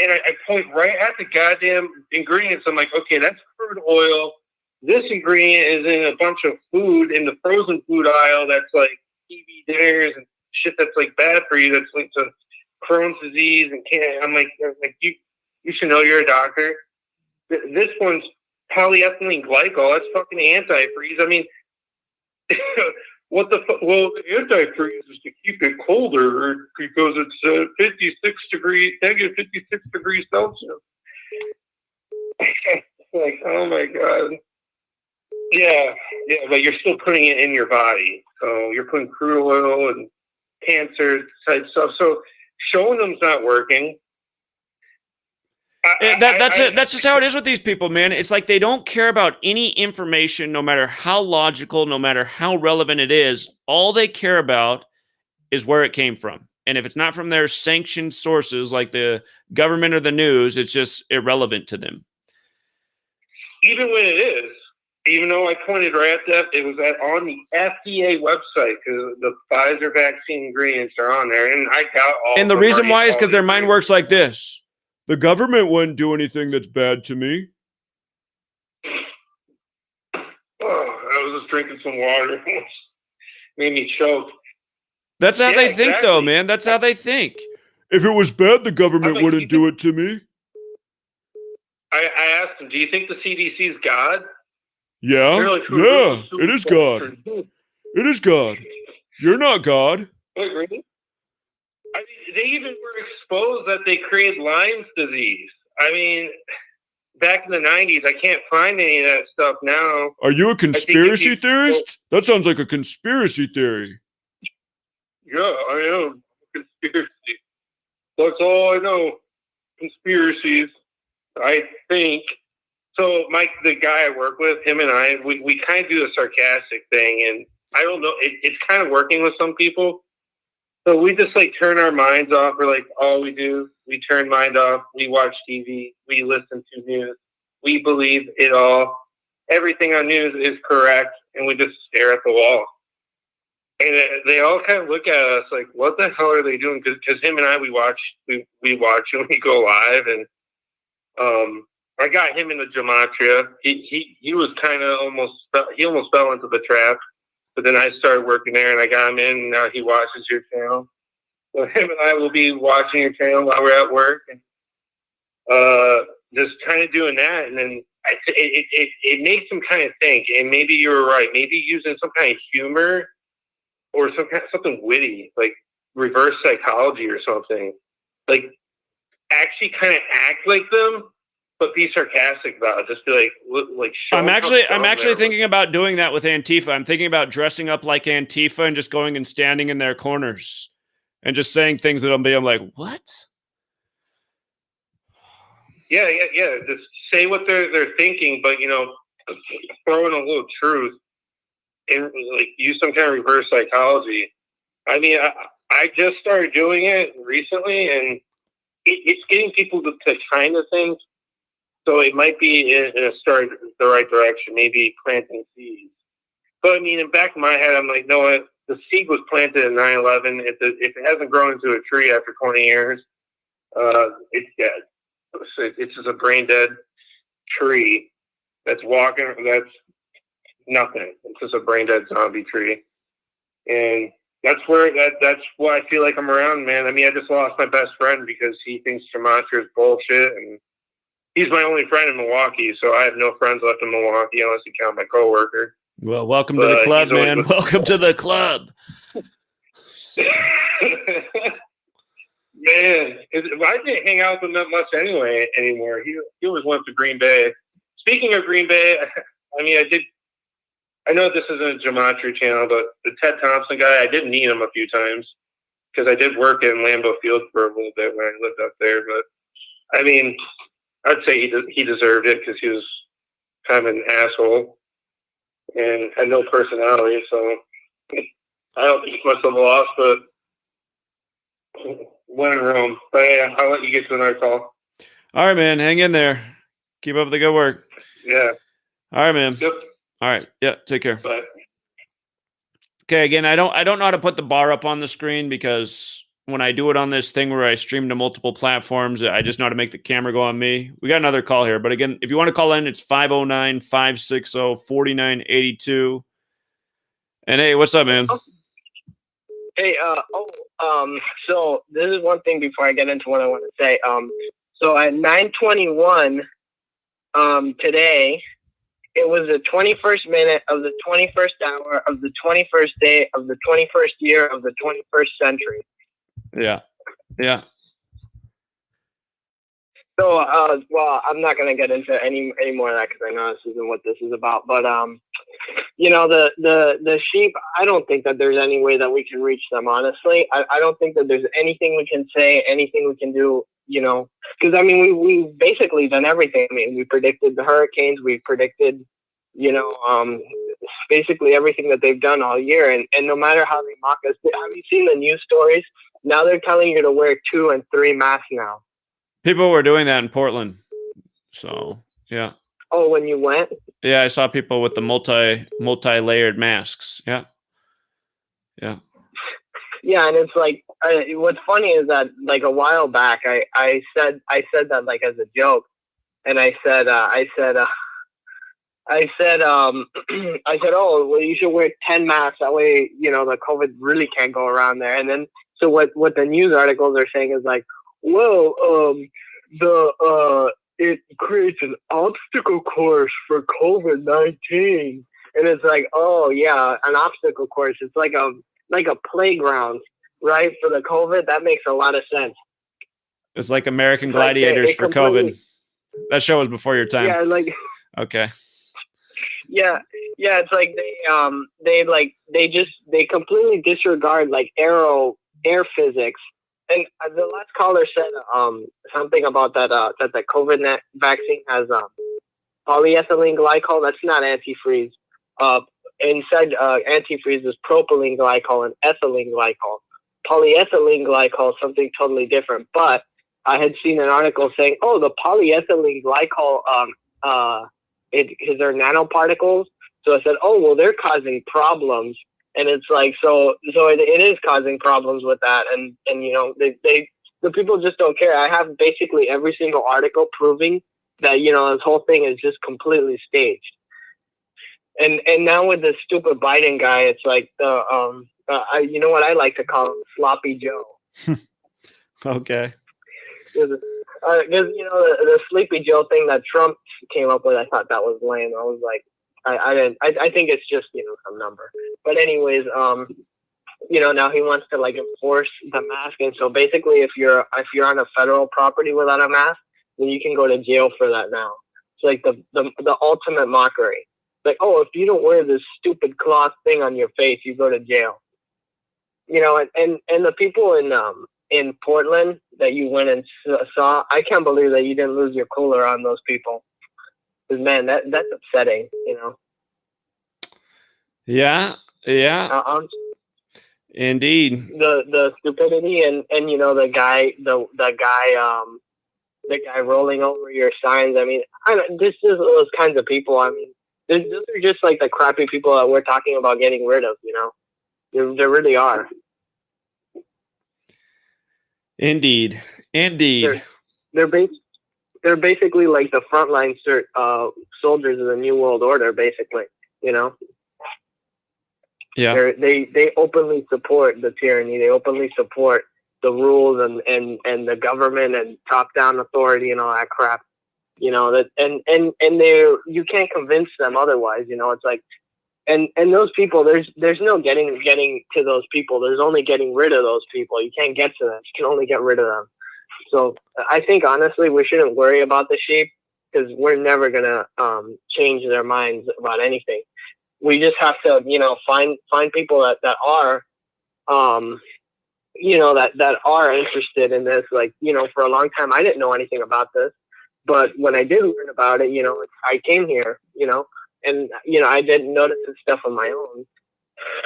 And I point right at the goddamn ingredients. I'm like, okay, that's crude oil. This ingredient is in a bunch of food in the frozen food aisle that's like TV dinners and shit that's like bad for you, that's linked to Crohn's disease and cancer. I'm like you should know, you're a doctor. This one's polyethylene glycol. That's fucking antifreeze. I mean, what the fuck? Well, the antifreeze is to keep it colder because it's negative 56 degrees Celsius. Like, oh my God. Yeah, but you're still putting it in your body. So you're putting crude oil and cancer type stuff. So showing them's not working. That's just how it is with these people, man. It's like they don't care about any information, no matter how logical, no matter how relevant it is. All they care about is where it came from. And if it's not from their sanctioned sources like the government or the news, it's just irrelevant to them. Even when it is, even though I pointed right at that, it was on the FDA website because the Pfizer vaccine ingredients are on there. And I doubt all. And the reason why is because their mind works like this. The government wouldn't do anything that's bad to me. Oh, I was just drinking some water. made me choke. That's how Yeah, they think, though, exactly. man. That's how they think. If it was bad, the I'm government like, wouldn't do it to me. I asked them, do you think the CDC is God? Yeah, They're like, yeah, it is God. It is God. You're not God. Like, really? I mean, they even were exposed that they created Lyme's disease. I mean, back in the 90s, I can't find any of that stuff now. Are you a I think if conspiracy theorist? That sounds like a conspiracy theory. Yeah, I am. Conspiracy. That's all I know. Conspiracies. I think. So Mike, the guy I work with, him and I, we kind of do a sarcastic thing, and I don't know, it's kind of working with some people. So we just like turn our minds off. We're like, all we do, we turn mind off. We watch TV. We listen to news. We believe it all. Everything on news is correct, and we just stare at the wall. And they all kind of look at us like, what the hell are they doing? Because him and I, we watch and we go live, and I got him into gematria. He was kind of almost fell into the trap, but then I started working there and I got him in. And now he watches your channel. So him and I will be watching your channel while we're at work, and just kind of doing that. And then it makes him kind of think. And maybe you were right. Maybe using some kind of humor or something witty, like reverse psychology or something. Like actually kind of act like them, but be sarcastic about it. Just be like show I'm actually thinking about doing that with Antifa. I'm thinking about dressing up like Antifa and just going and standing in their corners and just saying things that I'm like, what? Yeah. Just say what they're thinking, but throw in a little truth and like use some kind of reverse psychology. I mean, I just started doing it recently, and it's getting people to kind of think. So it might be in a start the right direction, maybe planting seeds. But I mean, in the back of my head, I'm like, no, the seed was planted in 9/11. If it hasn't grown into a tree after 20 years, it's dead. It's just a brain dead tree that's walking. That's nothing. It's just a brain dead zombie tree, and that's why I feel like I'm around, man. I mean, I just lost my best friend because he thinks gematria is bullshit, and he's my only friend in Milwaukee, so I have no friends left in Milwaukee unless you count my coworker. Well, welcome to the club, man. Welcome to the club. Man, I didn't hang out with him that much anymore. He always went to Green Bay. Speaking of Green Bay, I mean, I know this isn't a gematria channel, but the Ted Thompson guy, I did meet him a few times because I did work in Lambeau Field for a little bit when I lived up there. But I mean, I'd say he deserved it because he was kind of an asshole and had no personality. So I don't think it's much of a loss, but went in Rome. But yeah, I'll let you get to another call. All right, man. Hang in there. Keep up the good work. Yeah. All right, man. Yep. All right. Yeah. Take care. Bye. Okay. Again, I don't know how to put the bar up on the screen because when I do it on this thing where I stream to multiple platforms, I just know how to make the camera go on me. We got another call here, but again, if you want to call in, it's 509-560-4982. And hey, what's up, man? Hey, so this is one thing before I get into what I want to say. So at 9:21, today, it was the 21st minute of the 21st hour of the 21st day of the 21st year of the 21st century. Yeah. So, well, I'm not going to get into any more of that because I know this isn't what this is about. But, the sheep, I don't think that there's any way that we can reach them, honestly. I don't think that there's anything we can say, anything we can do, because, I mean, we've basically done everything. I mean, we predicted the hurricanes. We predicted, basically everything that they've done all year. And no matter how they mock us, have you seen the news stories? Now they're telling you to wear 2 and 3 masks now. People were doing that in Portland. So, yeah. Oh, when you went? Yeah, I saw people with the multi-layered masks. Yeah. Yeah, and it's like, what's funny is that like a while back, I said that like as a joke, and I said I said, I said, oh, well, you should wear 10 masks. That way, the COVID really can't go around there. And then, so what the news articles are saying is like, well, it creates an obstacle course for COVID-19. And it's like, oh yeah, an obstacle course. It's like a playground, right? For the COVID. That makes a lot of sense. It's like American Gladiators for COVID. That show was before your time. Yeah, like okay. Yeah, it's like they completely disregard like air physics. And the last caller said something about that that COVID vaccine has polyethylene glycol. That's not antifreeze. Inside antifreeze is propylene glycol and ethylene glycol. Polyethylene glycol is something totally different. But I had seen an article saying, oh, the polyethylene glycol they're nanoparticles. So I said, oh, well, they're causing problems. And it's like, so it is causing problems with that. And the people just don't care. I have basically every single article proving that, this whole thing is just completely staged. And now with this stupid Biden guy, it's like you know what I like to call him, Sloppy Joe. Okay. Because the Sleepy Joe thing that Trump came up with, I thought that was lame. I was like, I think it's just some number. But anyways, now he wants to like enforce the mask, and so basically, if you're on a federal property without a mask, then you can go to jail for that now. It's like the ultimate mockery. Like, oh, if you don't wear this stupid cloth thing on your face, you go to jail. And the people in Portland that you went and saw, I can't believe that you didn't lose your cooler on those people. Because man, that's upsetting. Yeah. Indeed. The stupidity and the guy rolling over your signs. I mean, this is those kinds of people. I mean, those are just like the crappy people that we're talking about getting rid of. There really are. Indeed. They're basically like the frontline soldiers of the New World Order, basically. Yeah. They openly support the tyranny. They openly support the rules and the government and top down authority and all that crap. That and you can't convince them otherwise. It's like and those people, there's no getting to those people. There's only getting rid of those people. You can't get to them. You can only get rid of them. So I think honestly we shouldn't worry about the sheep because we're never gonna change their minds about anything. We just have to find people that are that are interested in this. Like for a long time I didn't know anything about this, but when I did learn about it, I came here, and I didn't notice this stuff on my own.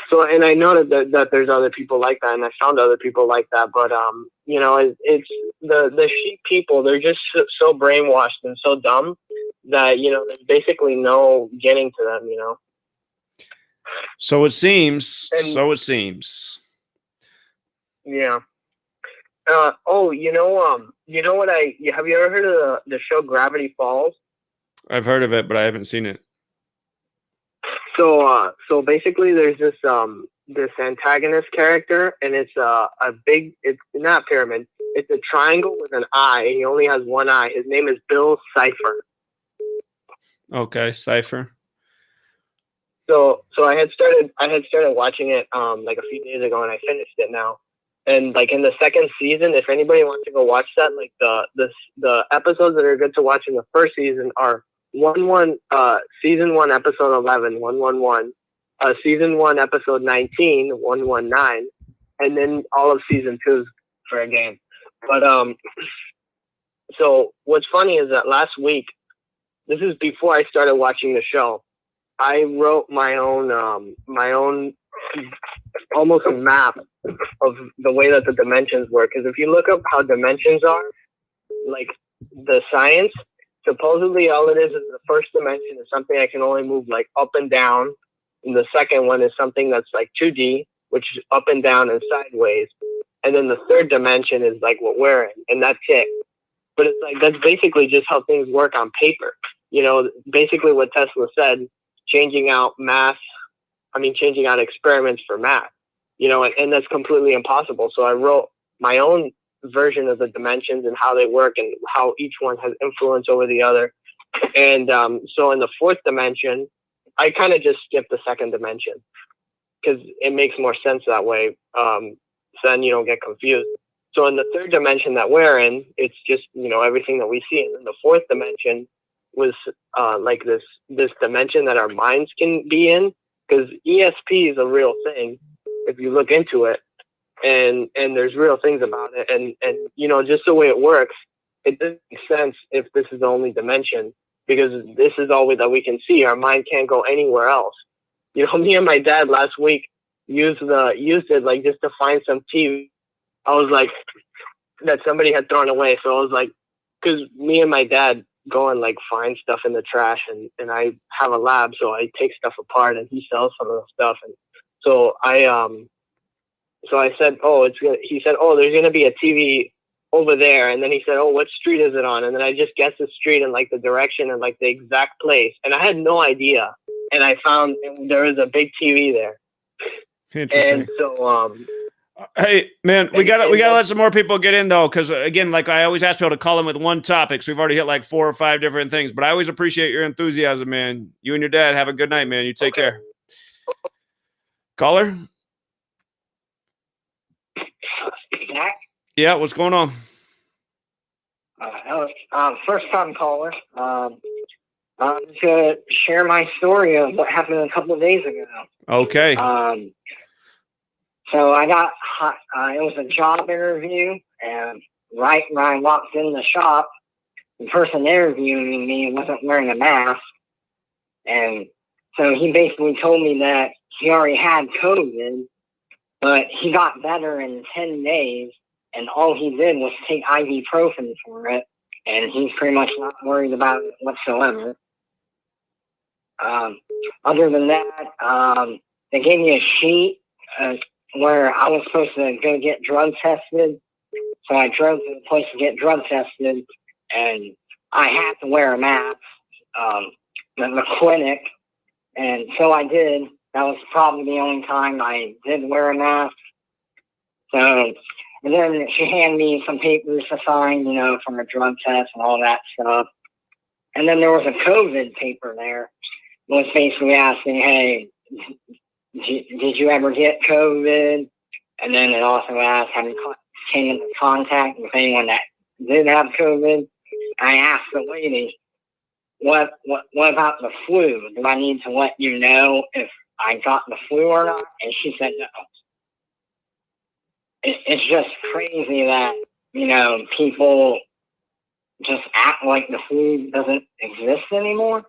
So, and I noted that there's other people like that, and I found other people like that. But it's the sheep people. They're just so brainwashed and so dumb that there's basically no getting to them. So it seems. Yeah. What have you ever heard of the show Gravity Falls? I've heard of it, but I haven't seen it. So basically there's this antagonist character, and it's it's not a pyramid. It's a triangle with an eye. He only has one eye. His name is Bill Cipher. Okay, Cipher. So I had started watching it like a few days ago, and I finished it now. And like in the second season, if anybody wants to go watch that, like the episodes that are good to watch in the first season are season 1 episode 11, 111, season 1 episode 19, 119, and then all of season 2 for a game. But so what's funny is that last week, this is before I started watching the show, I wrote my own almost a map of the way that the dimensions work. Because if you look up how dimensions are, like the science, supposedly all it is the first dimension is something I can only move like up and down, and the second one is something that's like 2D, which is up and down and sideways, and then the third dimension is like what we're in, and that's it. But it's like that's basically just how things work on paper. basically what Tesla said, changing out experiments for math, and that's completely impossible. So I wrote my own version of the dimensions and how they work and how each one has influence over the other. And so in the fourth dimension, I kind of just skipped the second dimension because it makes more sense that way. So then you don't get confused. So in the third dimension that we're in, it's just, everything that we see. And then the fourth dimension was like this dimension that our minds can be in, because ESP is a real thing if you look into it, and there's real things about it. And just the way it works, it doesn't make sense if this is the only dimension, because this is all that we can see. Our mind can't go anywhere else. Me and my dad last week used it like just to find some TV. I was like, that somebody had thrown away. So I was like, because me and my dad go and like find stuff in the trash, and I have a lab, so I take stuff apart and he sells some of the stuff. And so I said, he said, there's going to be a TV over there. And then he said, what street is it on? And then I just guessed the street and like the direction and like the exact place. And I had no idea. And I found there was a big TV there. Interesting. And so, hey man, we gotta let some more people get in though, because again, like I always ask people to call in with one topic, so we've already hit like 4 or 5 different things. But I always appreciate your enthusiasm, man. You and your dad have a good night, man. You take care. Caller. Zach? Yeah, what's going on? First time caller. I'm just gonna share my story of what happened a couple of days ago. Okay. So I got it was a job interview, and right when I walked in the shop, the person interviewing me wasn't wearing a mask, and so he basically told me that he already had COVID, but he got better in 10 days, and all he did was take ibuprofen for it, and he's pretty much not worried about it whatsoever. Other than that, they gave me a sheet where I was supposed to go get drug tested. So I drove to the place to get drug tested, and I had to wear a mask at the clinic, and so I did. That was probably the only time I did wear a mask. So, and then she handed me some papers to sign, from a drug test and all that stuff. And then there was a COVID paper there. It was basically asking, hey, did you ever get COVID? And then it also asked, have you came into contact with anyone that did have COVID? I asked the lady, what about the flu? Do I need to let you know if I got the flu or not? And she said no. It's just crazy that, people just act like the flu doesn't exist anymore.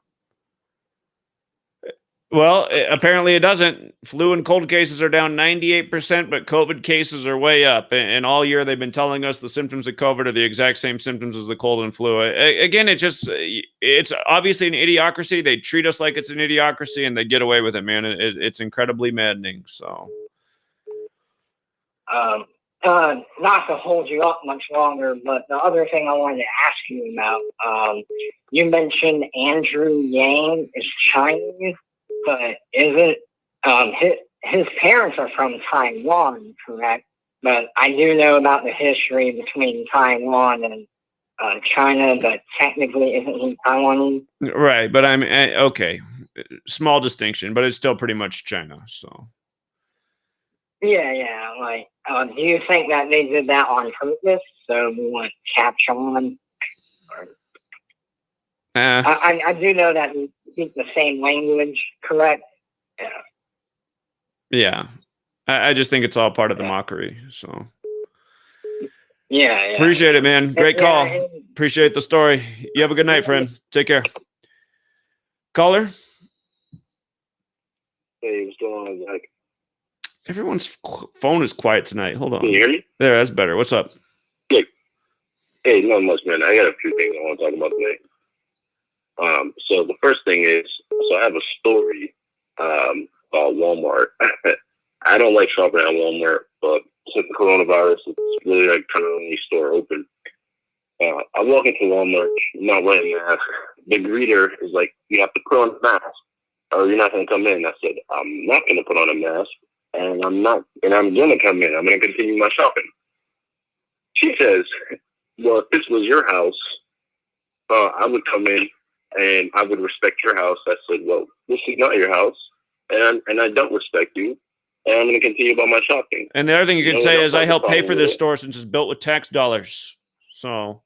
Well, apparently it doesn't. Flu and cold cases are down 98%, but COVID cases are way up. And all year they've been telling us the symptoms of COVID are the exact same symptoms as the cold and flu. Again, it's obviously an idiocracy. They treat us like it's an idiocracy, and they get away with it, man. It's incredibly maddening. So, not to hold you up much longer, but the other thing I wanted to ask you about, you mentioned Andrew Yang is Chinese. But isn't his parents are from Taiwan, correct? But I do know about the history between Taiwan and China, but technically isn't he Taiwanese? Right, but I'm okay. Small distinction, but it's still pretty much China. So yeah. Like, do you think that they did that on purpose so we wouldn't catch on? I do know that we speak the same language, correct? Yeah. I just think it's all part of the mockery. So yeah. Appreciate it, man. Great call. Appreciate the story. You have a good night, friend. Take care. Caller. Hey, what's going on, Zach? Everyone's phone is quiet tonight. Hold on. Can you hear me? There, that's better. What's up? Hey, not much, man. I got a few things I want to talk about today. So the first thing is, I have a story about Walmart. I don't like shopping at Walmart, but since the coronavirus, it's really like kind of the only store open. I walk into Walmart, I'm not wearing a mask, the greeter is like, you have to put on a mask or you're not going to come in. I said, I'm not going to put on a mask, and I'm going to come in. I'm going to continue my shopping. She says, well, if this was your house, I would come in and I would respect your house. I said, well, this is not your house, and I don't respect you, and I'm going to continue about my shopping. And the other thing you can say is, I help pay for this store since it's built with tax dollars. So.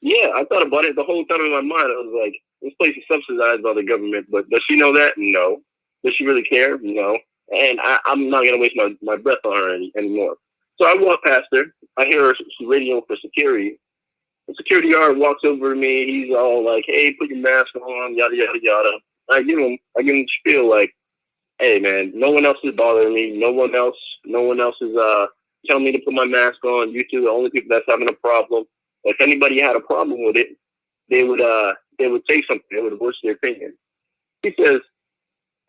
Yeah, I thought about it the whole time in my mind. I was like, this place is subsidized by the government, but does she know that? No. Does she really care? No. And I'm not going to waste my breath on her anymore. So I walk past her. I hear her radio for security. The security guard walks over to me. He's all like, hey, put your mask on, yada, yada, yada. I give him the spiel like, hey, man, no one else is bothering me. No one else is telling me to put my mask on. You two are the only people that's having a problem. If anybody had a problem with it, they would say something. They would voice their opinion. He says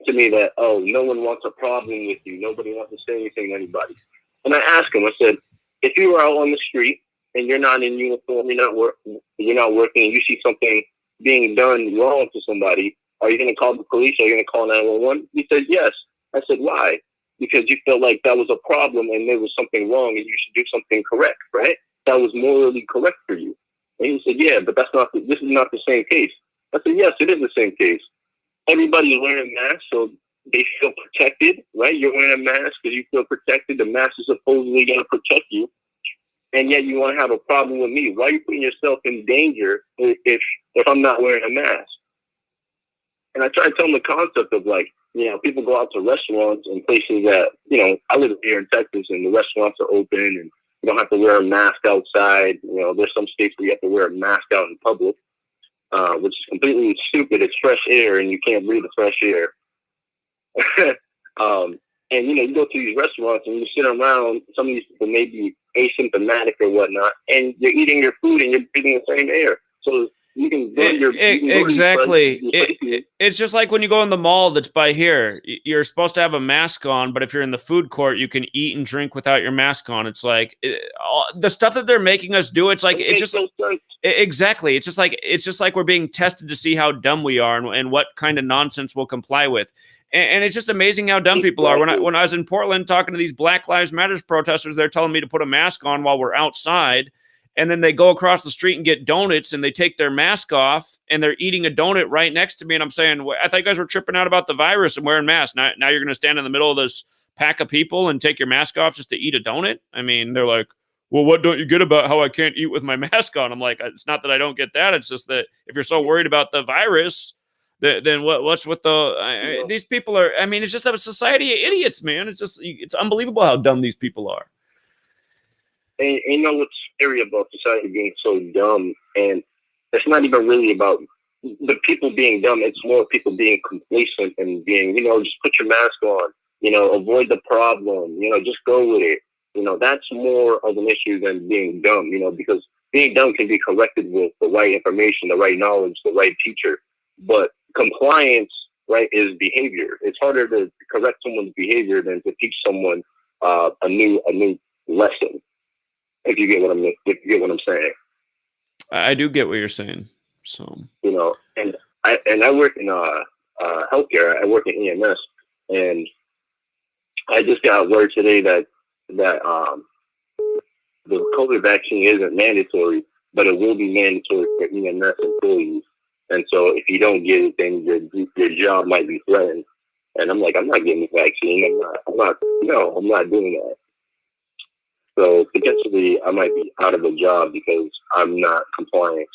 to me that, oh, no one wants a problem with you. Nobody wants to say anything to anybody. And I asked him, I said, if you were out on the street and you're not in uniform, you're not working, and you see something being done wrong to somebody, are you going to call the police? Are you going to call 911? He said, yes. I said, why? Because you felt like that was a problem and there was something wrong and you should do something correct, right? That was morally correct for you. And he said, yeah, but this is not the same case. I said, yes, it is the same case. Everybody's wearing masks, so they feel protected, right? You're wearing a mask because you feel protected. The mask is supposedly going to protect you. And yet you want to have a problem with me. Why are you putting yourself in danger if I'm not wearing a mask? And I try to tell them the concept of like, people go out to restaurants and places that, I live here in Texas and the restaurants are open and you don't have to wear a mask outside. There's some states where you have to wear a mask out in public, which is completely stupid. It's fresh air and you can't breathe the fresh air. And, you go to these restaurants and you sit around, some of these people may be asymptomatic or whatnot, and you're eating your food and you're breathing the same air. So you can go to your exactly. It's just like when you go in the mall that's by here. You're supposed to have a mask on, but if you're in the food court, you can eat and drink without your mask on. It's like the stuff that they're making us do. It's like exactly. It's just like we're being tested to see how dumb we are and what kind of nonsense we'll comply with. And it's just amazing how dumb people are. When I was in Portland talking to these Black Lives Matter protesters, they're telling me to put a mask on while we're outside. And then they go across the street and get donuts and they take their mask off and they're eating a donut right next to me. And I'm saying, I thought you guys were tripping out about the virus and wearing masks. Now you're going to stand in the middle of this pack of people and take your mask off just to eat a donut? I mean, they're like, well, what don't you get about how I can't eat with my mask on? I'm like, it's not that I don't get that. It's just that if you're so worried about the virus, then what's with these people are, I mean, it's just a society of idiots, man. It's unbelievable how dumb these people are. And you know what's scary about society being so dumb? And it's not even really about the people being dumb. It's more people being complacent and being, just put your mask on, avoid the problem, just go with it. That's more of an issue than being dumb, because being dumb can be corrected with the right information, the right knowledge, the right teacher. But compliance, right, is behavior. It's harder to correct someone's behavior than to teach someone a new lesson. If you get what I'm saying. I do get what you're saying. So and I work in healthcare. I work in EMS, and I just got word today that the COVID vaccine isn't mandatory, but it will be mandatory for EMS employees. And so if you don't get it, then your job might be threatened. And I'm like, I'm not getting the vaccine. I'm not doing that. So potentially I might be out of a job because I'm not compliant.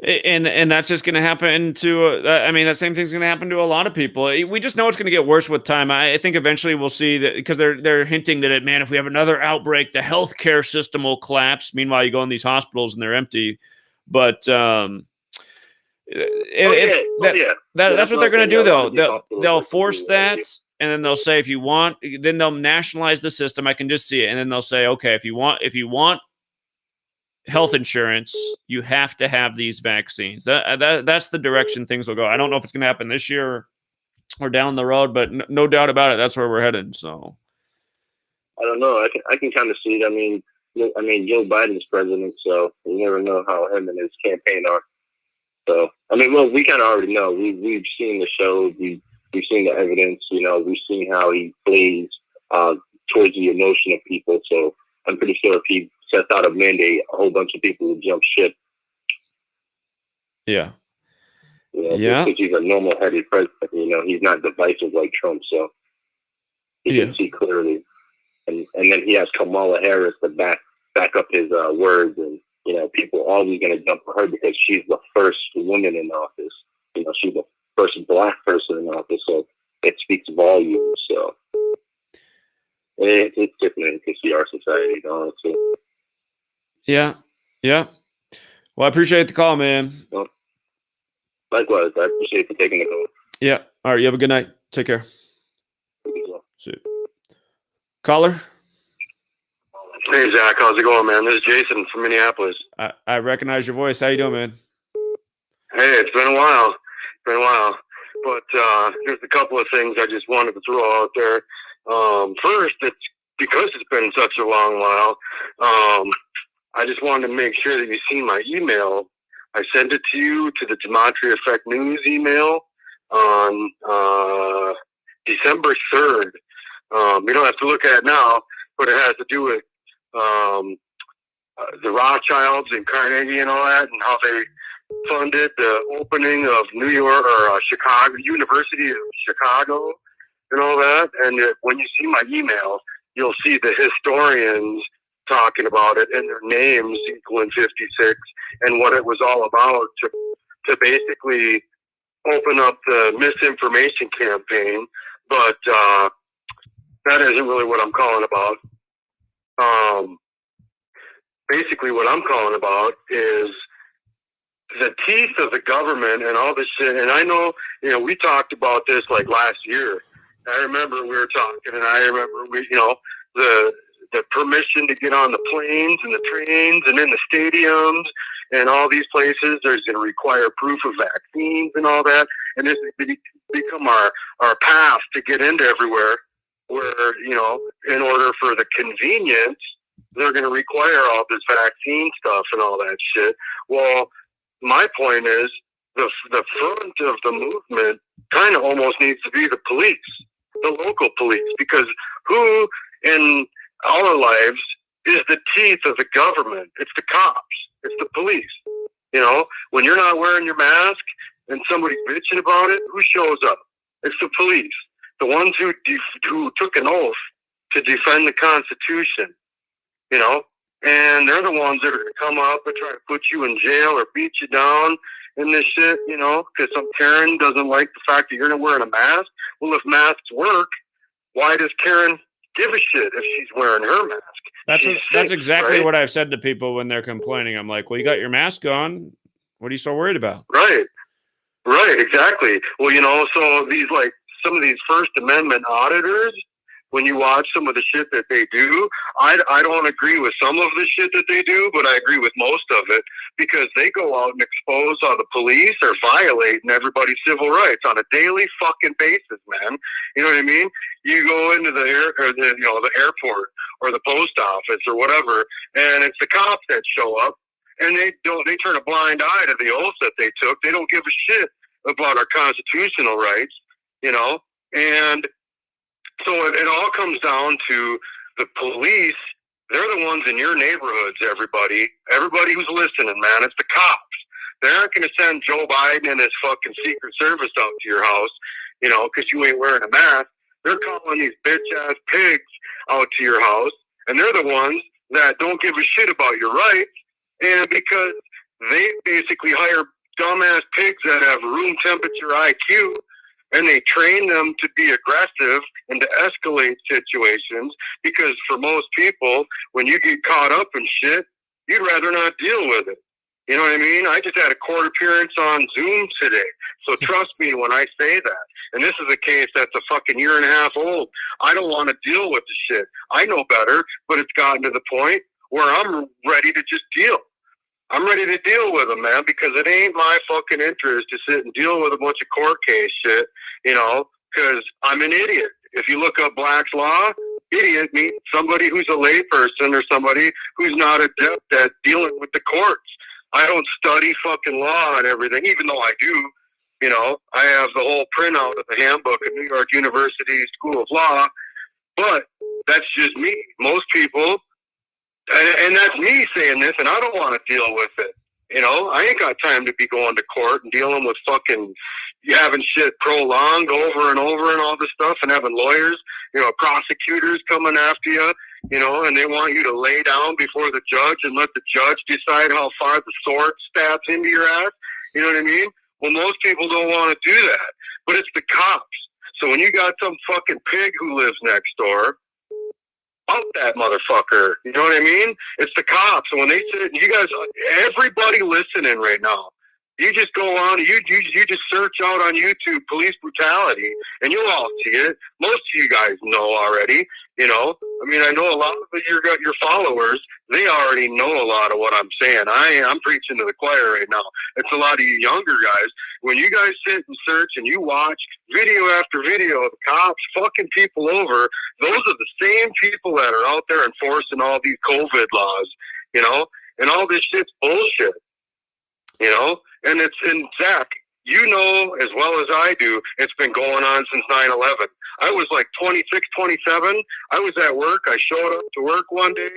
And that's just going to happen to, that same thing's going to happen to a lot of people. We just know it's going to get worse with time. I think eventually we'll see that, because they're hinting that, if we have another outbreak, the healthcare system will collapse. Meanwhile, you go in these hospitals and they're empty. But that's what they're going to do, though. They'll force that. And then they'll say, if you want, then they'll nationalize the system. I can just see it. And then they'll say, okay, if you want health insurance, you have to have these vaccines. That's the direction things will go. I don't know if it's going to happen this year or down the road, but no doubt about it, that's where we're headed. So I don't know. I can kind of see it. I mean, I mean, Joe Biden's president, so you never know how him and his campaign are. So, I mean, well, we kind of already know. We've seen the show. We've seen the evidence. You know, we've seen how he plays towards the emotion of people. So I'm pretty sure if he sets out a mandate, a whole bunch of people will jump ship. Yeah. You know, Yeah. because he's a normal-headed president. You know, he's not divisive like Trump, so he can see clearly. And then he has Kamala Harris to back up his words, and you know, people are always going to jump for her because she's the first woman in office. You know, she's the first black person in office, so it speaks volumes. So it's different to see our society, honestly. Yeah. Yeah. Well, I appreciate the call, man. Well, likewise, I appreciate you taking the call. Yeah. All right. You have a good night. Take care. See you. Caller? Hey, Zach. How's it going, man? This is Jason from Minneapolis. I recognize your voice. How you doing, man? Hey, it's been a while. But there's a couple of things I just wanted to throw out there. First, it's because it's been such a long while. I just wanted to make sure that you see my email. I sent it to you to the Gematria Effect News email on December 3rd. You don't have to look at it now, but it has to do with the Rothschilds and Carnegie and all that, and how they funded the opening of New York or Chicago, University of Chicago, and all that. And when you see my email, you'll see the historians talking about it and their names equaling 56 and what it was all about to basically open up the misinformation campaign. But that isn't really what I'm calling about. Basically what I'm calling about is the teeth of the government and all this shit. And I know, you know, we talked about this like last year. I remember we were talking, and I remember the permission to get on the planes and the trains and in the stadiums and all these places. There's going to require proof of vaccines and all that. And this has become our path to get into everywhere, where, you know, in order for the convenience, they're going to require all this vaccine stuff and all that shit. Well, my point is the front of the movement kind of almost needs to be the police, the local police, because who in our lives is the teeth of the government? It's the cops. It's the police. You know, when you're not wearing your mask and somebody's bitching about it, who shows up? It's the police, the ones who took an oath to defend the Constitution. You know, and they're the ones that are going to come up and try to put you in jail or beat you down in this shit, you know, because some Karen doesn't like the fact that you're not wearing a mask. Well, if masks work, why does Karen give a shit if she's wearing her mask? That's exactly right? What I've said to people when they're complaining. I'm like, well, you got your mask on. What are you so worried about? Right, exactly. Well, you know, so these, like, some of these First Amendment auditors, when you watch some of the shit that they do, I don't agree with some of the shit that they do, but I agree with most of it, because they go out and expose how the police are violating everybody's civil rights on a daily fucking basis, man. You know what I mean? You go into the airport or the post office or whatever, and it's the cops that show up, and they turn a blind eye to the oath that they took. They don't give a shit about our constitutional rights, you know, and so it all comes down to the police. They're the ones in your neighborhoods, everybody who's listening, man. It's the cops. They aren't going to send Joe Biden and his fucking Secret Service out to your house, you know, because you ain't wearing a mask. They're calling these bitch-ass pigs out to your house, and they're the ones that don't give a shit about your rights, and because they basically hire dumbass pigs that have room temperature IQ, and they train them to be aggressive and to escalate situations, because for most people, when you get caught up in shit, you'd rather not deal with it. You know what I mean? I just had a court appearance on Zoom today. So trust me when I say that. And this is a case that's a fucking year and a half old. I don't want to deal with the shit. I know better, but it's gotten to the point where I'm ready to just deal. I'm ready to deal with them, man, because it ain't my fucking interest to sit and deal with a bunch of court case shit, you know, because I'm an idiot. If you look up Black's Law, idiot means somebody who's a layperson or somebody who's not adept at dealing with the courts. I don't study fucking law and everything, even though I do. You know, I have the whole printout of the handbook at New York University School of Law, but that's just me. Most people, and that's me saying this, and I don't want to deal with it. You know, I ain't got time to be going to court and dealing with fucking having shit prolonged over and over and all this stuff, and having lawyers, you know, prosecutors coming after you, you know, and they want you to lay down before the judge and let the judge decide how far the sword stabs into your ass. You know what I mean? Well, most people don't want to do that, but it's the cops. So when you got some fucking pig who lives next door, out that motherfucker. You know what I mean? It's the cops. And when they sit, you guys, everybody listening right now, you just go on, you just search out on YouTube police brutality, and you'll all see it. Most of you guys know already. You know, I mean, I know a lot of your followers. They already know a lot of what I'm saying. I'm preaching to the choir right now. It's a lot of you younger guys. When you guys sit and search and you watch video after video of cops fucking people over, those are the same people that are out there enforcing all these COVID laws, you know, and all this shit's bullshit, you know. And Zach, you know as well as I do, it's been going on since 9/11. I was like 26, 27. I was at work. I showed up to work one day,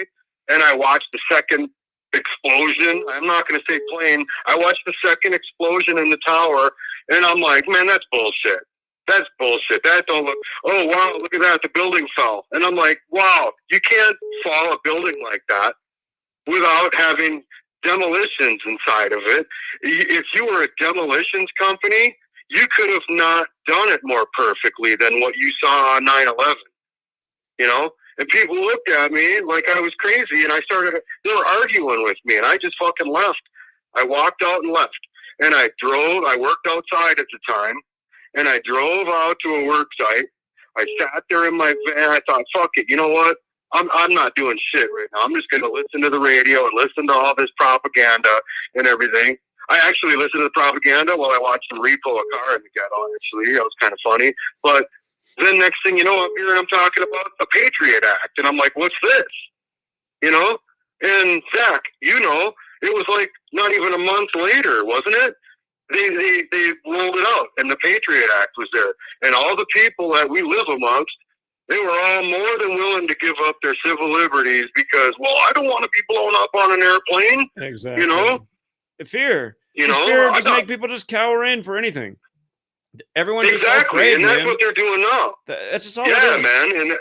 and I watched the second explosion. I'm not going to say plane. I watched the second explosion in the tower, and I'm like, man, that's bullshit. That's bullshit. That don't look, oh, wow, look at that. The building fell. And I'm like, wow, you can't fall a building like that without having demolitions inside of it. If you were a demolitions company, you could have not done it more perfectly than what you saw on 9/11, you know? And people looked at me like I was crazy, and they were arguing with me, and I just fucking left. I walked out and left. And I worked outside at the time, and I drove out to a work site. I sat there in my van. I thought, fuck it, you know what? I'm not doing shit right now. I'm just going to listen to the radio and listen to all this propaganda and everything. I actually listened to the propaganda while I watched them repo a car in the ghetto, actually. That was kind of funny. But then next thing you know, I'm talking about the Patriot Act. And I'm like, what's this? You know? And Zach, you know, it was like not even a month later, wasn't it? They rolled it out, and the Patriot Act was there. And all the people that we live amongst, they were all more than willing to give up their civil liberties because, well, I don't want to be blown up on an airplane. Exactly. You know? Fear. You just know? Fear just make people just cower in for anything. Everyone's exactly, just so afraid, and that's man. what they're doing now. That's just all yeah, it is. Man, and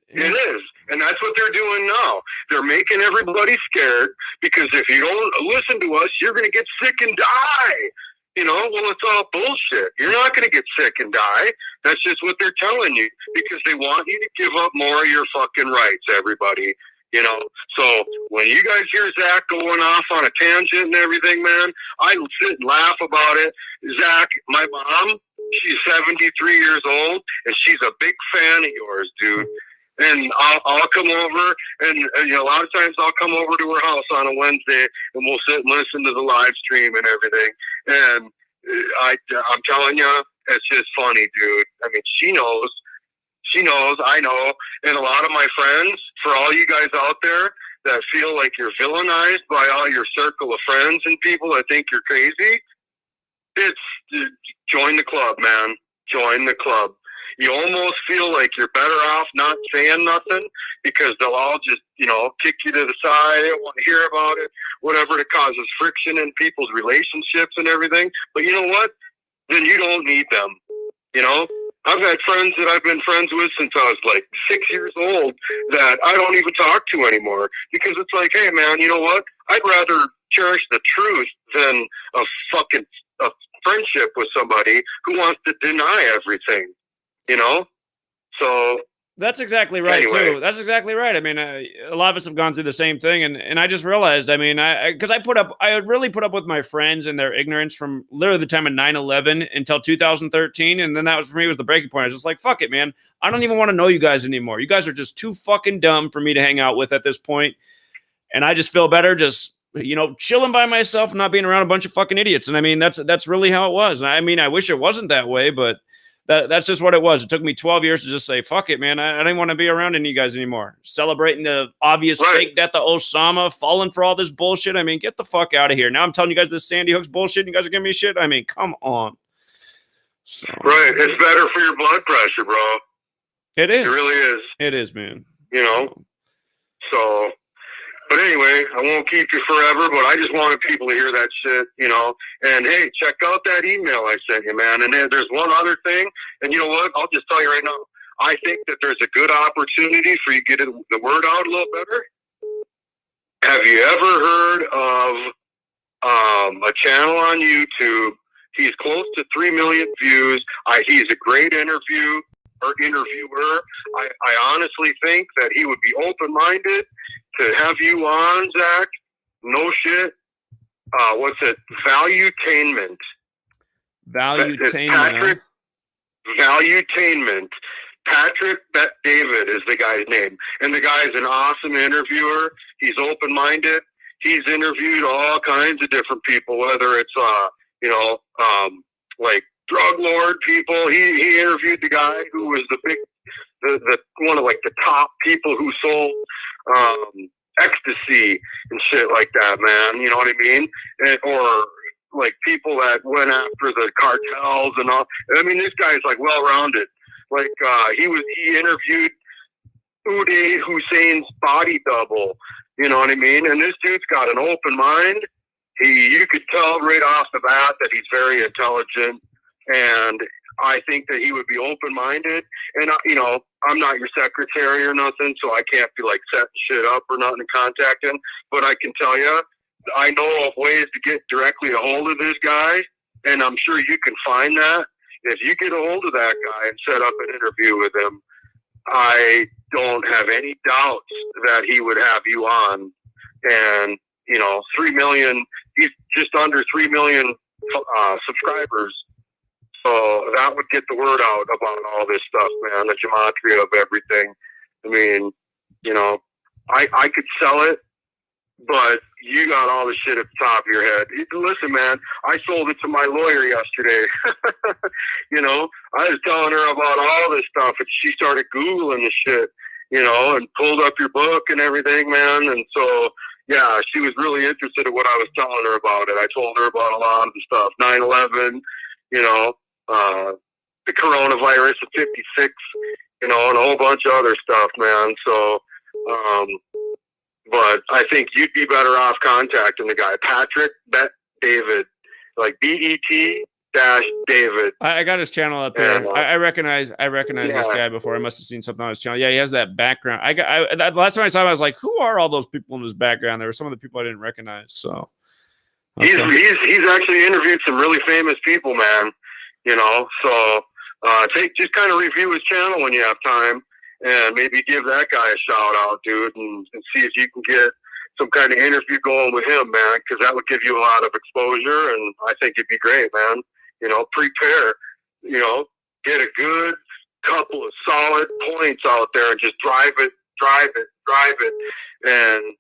it is. And that's what they're doing now. They're making everybody scared because if you don't listen to us, you're going to get sick and die. You know, well, it's all bullshit. You're not going to get sick and die. That's just what they're telling you because they want you to give up more of your fucking rights, everybody. You know, so when you guys hear Zach going off on a tangent and everything, man, I sit and laugh about it. Zach, my mom, she's 73 years old, and she's a big fan of yours, dude. And I'll come over, and you know, a lot of times I'll come over to her house on a Wednesday, and we'll sit and listen to the live stream and everything. And I'm telling you, it's just funny, dude. I mean, she knows, I know. And a lot of my friends, for all you guys out there that feel like you're villainized by all your circle of friends and people that think you're crazy, join the club, man. Join the club. You almost feel like you're better off not saying nothing because they'll all just, you know, kick you to the side. They don't want to hear about it, whatever. It causes friction in people's relationships and everything. But you know what? Then you don't need them, you know? I've had friends that I've been friends with since I was like 6 years old that I don't even talk to anymore because it's like, hey, man, you know what? I'd rather cherish the truth than a friendship with somebody who wants to deny everything, you know? So that's exactly right, anyway. too. That's exactly right. I mean, a lot of us have gone through the same thing, and I just realized, I mean, because I really put up with my friends and their ignorance from literally the time of 9/11 until 2013, and then that was, for me, was the breaking point. I was just like, fuck it, man. I don't even want to know you guys anymore. You guys are just too fucking dumb for me to hang out with at this point, and I just feel better just, you know, chilling by myself and not being around a bunch of fucking idiots. And I mean, that's really how it was. And I mean, I wish it wasn't that way, but That's just what it was. It took me 12 years to just say, fuck it, man. I didn't want to be around any of you guys anymore. Celebrating the obvious fake death of Osama, falling for all this bullshit. I mean, get the fuck out of here. Now I'm telling you guys this Sandy Hook's bullshit, and you guys are giving me shit. I mean, come on. So, right. It's better for your blood pressure, bro. It is. It really is. It is, man. You know? So, but anyway, I won't keep you forever, but I just wanted people to hear that shit, you know. And hey, check out that email I sent you, man. And there's one other thing, and you know what? I'll just tell you right now. I think that there's a good opportunity for you to get the word out a little better. Have you ever heard of a channel on YouTube? He's close to 3 million views. He's a great interviewer. I honestly think that he would be open-minded to have you on, Zach. No shit. What's it? Valuetainment. Valuetainment. Valuetainment. Patrick David is the guy's name. And the guy's an awesome interviewer. He's open-minded. He's interviewed all kinds of different people, whether it's, like drug lord people. He interviewed the guy who was the one of like the top people who sold ecstasy and shit like that, man. You know what I mean? Or like people that went after the cartels and all. I mean, this guy's like well-rounded. Like he interviewed Uday Hussein's body double. You know what I mean? And this dude's got an open mind. You could tell right off the bat that he's very intelligent, and I think that he would be open-minded. And, I'm not your secretary or nothing, so I can't be, like, setting shit up or nothing to contact him. But I can tell you, I know of ways to get directly a hold of this guy, and I'm sure you can find that. If you get a hold of that guy and set up an interview with him, I don't have any doubts that he would have you on. And, 3 million, he's just under 3 million subscribers. So that would get the word out about all this stuff, man, the gematria of everything. I mean, I could sell it, but you got all the shit at the top of your head. Listen, man, I sold it to my lawyer yesterday. I was telling her about all this stuff, and she started Googling the shit, and pulled up your book and everything, man. And so, yeah, she was really interested in what I was telling her about it. I told her about a lot of the stuff, 9/11, the coronavirus of 56, and a whole bunch of other stuff, man. So, but I think you'd be better off contacting the guy, Patrick David, like BET-David. I got his channel up there. I recognize this guy before. I must have seen something on his channel. Yeah, he has that background. The last time I saw him, I was like, who are all those people in his background? There were some of the people I didn't recognize. So he's actually interviewed some really famous people, man. So just kind of review his channel when you have time, and maybe give that guy a shout out, dude, and see if you can get some kind of interview going with him, man, because that would give you a lot of exposure, and I think it'd be great, man. Prepare, get a good couple of solid points out there and just drive it. And,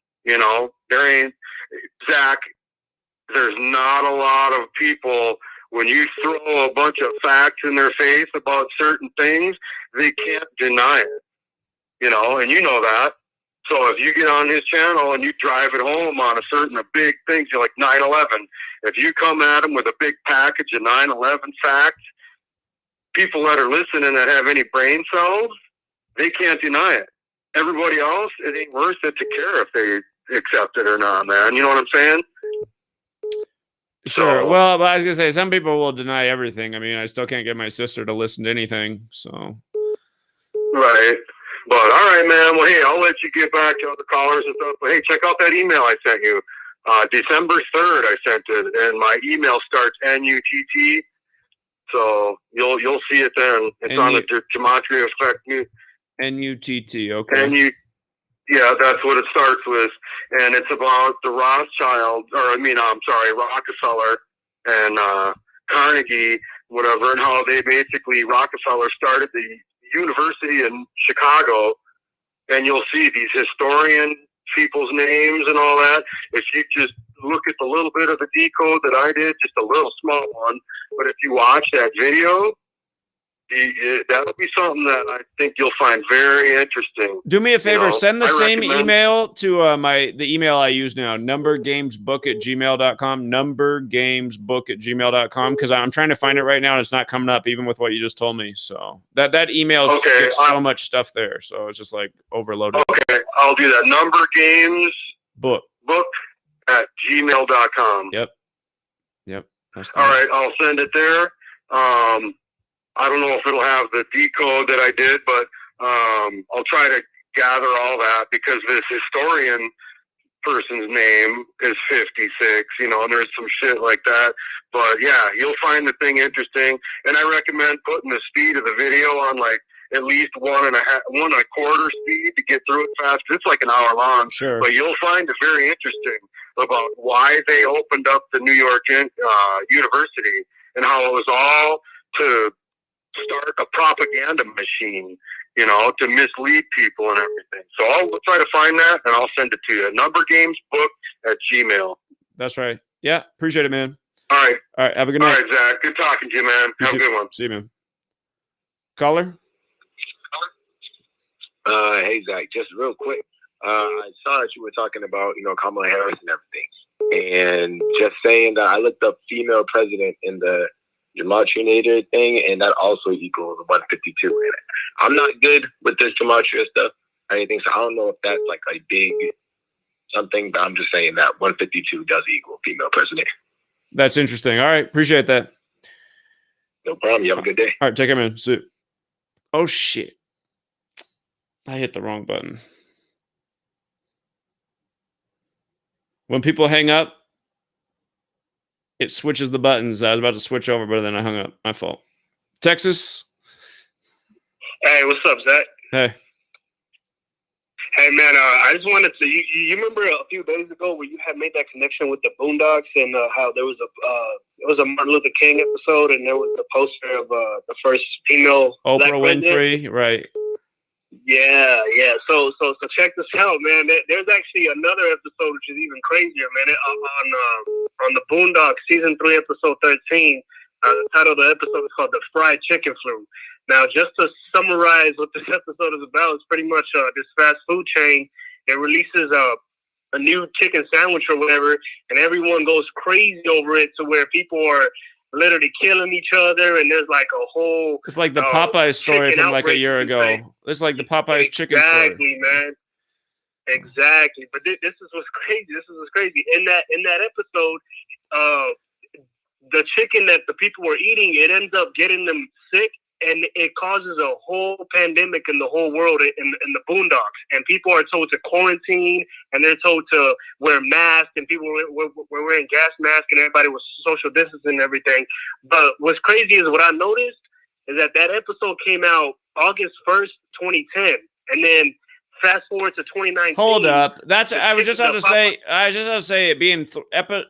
there's not a lot of people, when you throw a bunch of facts in their face about certain things, they can't deny it, and you know that. So if you get on his channel and you drive it home on a big things, you're like 9/11. If you come at him with a big package of 9/11 facts, people that are listening that have any brain cells, they can't deny it. Everybody else, it ain't worth it to care if they accept it or not, man. You know what I'm saying? Sure. Well, but I was gonna say some people will deny everything. I mean, I still can't get my sister to listen to anything. So. Right. But all right, man. Well, hey, I'll let you get back to other callers and stuff. But hey, check out that email I sent you. December 3rd, I sent it, and my email starts NUTT. So you'll see it then. It's on the Gematria Effect. NUTT. Okay. Yeah, that's what it starts with, and it's about the Rockefeller and Carnegie, whatever, and how they basically Rockefeller started the university in Chicago, and you'll see these historian people's names and all that. If you just look at the little bit of the decode that I did, just a little small one, but if you watch that video, That would be something that I think you'll find very interesting. Do me a favor, send the same recommend email to the email I use now, numbergamesbook@gmail.com, numbergamesbook@gmail.com, because I'm trying to find it right now and it's not coming up even with what you just told me. So that email gets so much stuff there. So it's just like overloaded. Okay, I'll do that. Book at gmail.com. Yep. That's all right, I'll send it there. I don't know if it'll have the decode that I did, but I'll try to gather all that because this historian person's name is 56, and there's some shit like that. But yeah, you'll find the thing interesting. And I recommend putting the speed of the video on like at least 1.25 speed to get through it fast. It's like an hour long. Sure. But you'll find it very interesting about why they opened up the New York University and how it was all to start a propaganda machine, to mislead people and everything. So I'll try to find that and I'll send it to you. Numbergamesbook@gmail. That's right. Yeah. Appreciate it, man. All right. Have a good night. All right, Zach. Good talking to you, man. Have a good one. See you, man. Caller? Hey, Zach. Just real quick. I saw that you were talking about, Kamala Harris and everything. And just saying that I looked up female president in the gematria thing, and that also equals 152 in it. I'm not good with this gematria stuff or anything, so I don't know if that's like a big something, but I'm just saying that 152 does equal female president. That's interesting. All right. Appreciate that. No problem. You have a good day. All right. Take care, man. See you. Oh, shit. I hit the wrong button. When people hang up, it switches the buttons. I was about to switch over, but then I hung up. My fault. Texas? Hey, what's up, Zach? Hey. Hey, man, I just wanted to, you remember a few days ago where you had made that connection with the Boondocks and how there was a Martin Luther King episode and there was a poster of the first female Oprah Winfrey, right. Yeah. So check this out, man. There's actually another episode which is even crazier, man. On the Boondocks, season 3, episode 13. The title of the episode is called "The Fried Chicken Flu." Now, just to summarize what this episode is about, it's pretty much this fast food chain. It releases a new chicken sandwich or whatever, and everyone goes crazy over it to where people are literally killing each other, and there's like a whole... It's like the Popeyes story from like a year ago. It's like the Popeyes chicken story. Exactly, man. Exactly. But this is what's crazy. In that episode, the chicken that the people were eating, it ends up getting them sick, and it causes a whole pandemic in the whole world in the Boondocks. And people are told to quarantine, and they're told to wear masks, and people were wearing gas masks, and everybody was social distancing and everything. But what's crazy is what I noticed is that episode came out August 1st, 2010, and then fast forward to 2019. Hold up. I was just about to say it being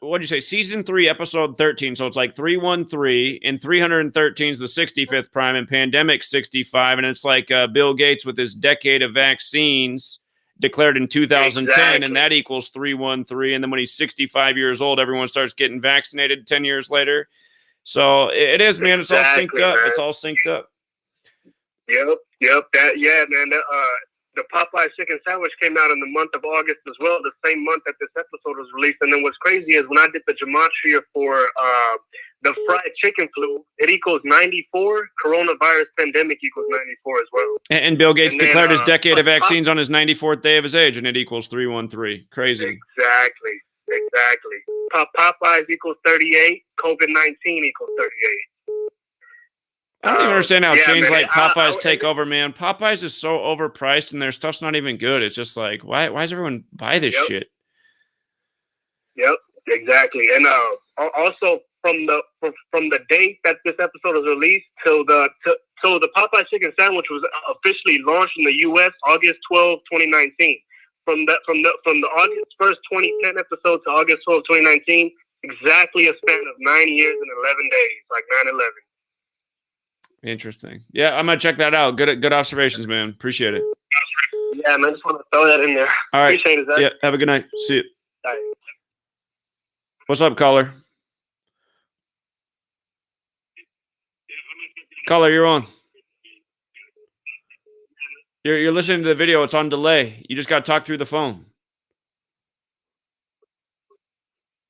what'd you say? Season 3, episode 13. So it's like 313 and 313 is the 65th prime and pandemic 65. And it's like Bill Gates with his decade of vaccines declared in 2010. Exactly. And that equals 313. And then when he's 65 years old, everyone starts getting vaccinated 10 years later. So it is, man. It's all synced up. Man. It's all synced up. Yep. Man. The Popeyes chicken sandwich came out in the month of August as well, the same month that this episode was released. And then what's crazy is when I did the gematria for the fried chicken flu, it equals 94. Coronavirus pandemic equals 94 as well. And Bill Gates declared his decade of vaccines on his 94th day of his age, and it equals 313. Crazy. Exactly. Popeyes equals 38. COVID-19 equals 38. I don't even understand how chains like Popeyes take over, man. Popeyes is so overpriced and their stuff's not even good. It's just like, why does everyone buy this shit? Yep, exactly. And also from the date that this episode was released till the Popeyes chicken sandwich was officially launched in the US August 12, 2019. From the August 1st, 2010 episode to August 12, 2019, exactly a span of 9 years and 11 days, like 9/11. Interesting. Yeah, I'm gonna check that out. Good observations, man. Appreciate it. Yeah, man. Just want to throw that in there. All right. Appreciate it, Zach. Yeah. Have a good night. See you. Bye. What's up, caller? Caller, you're on. You're listening to the video. It's on delay. You just got to talk through the phone.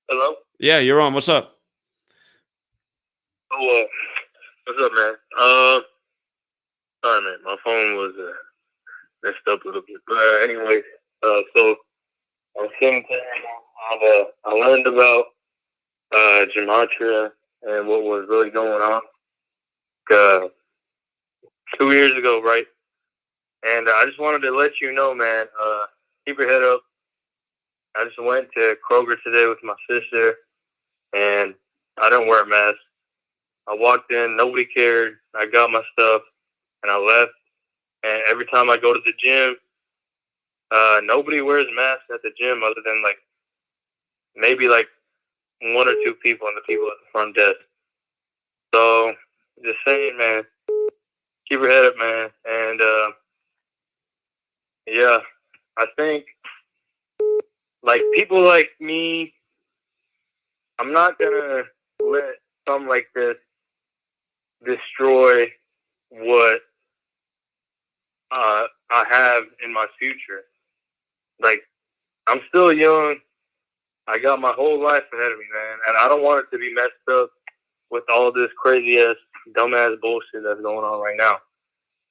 Hello? Yeah, you're on. What's up? Oh, what's up, man? Sorry, man. My phone was messed up a little bit. But anyway, so I was saying I learned about gematria and what was really going on 2 years ago, right? And I just wanted to let you know, man, keep your head up. I just went to Kroger today with my sister, and I didn't wear a mask. I walked in, nobody cared. I got my stuff, and I left. And every time I go to the gym, nobody wears masks at the gym other than like maybe like one or two people and the people at the front desk. So just saying, man, keep your head up, man. And yeah, I think like people like me, I'm not gonna let something like this destroy what I have in my future. Like, I'm still young. I got my whole life ahead of me, man, and I don't want it to be messed up with all this crazy ass, dumbass bullshit that's going on right now.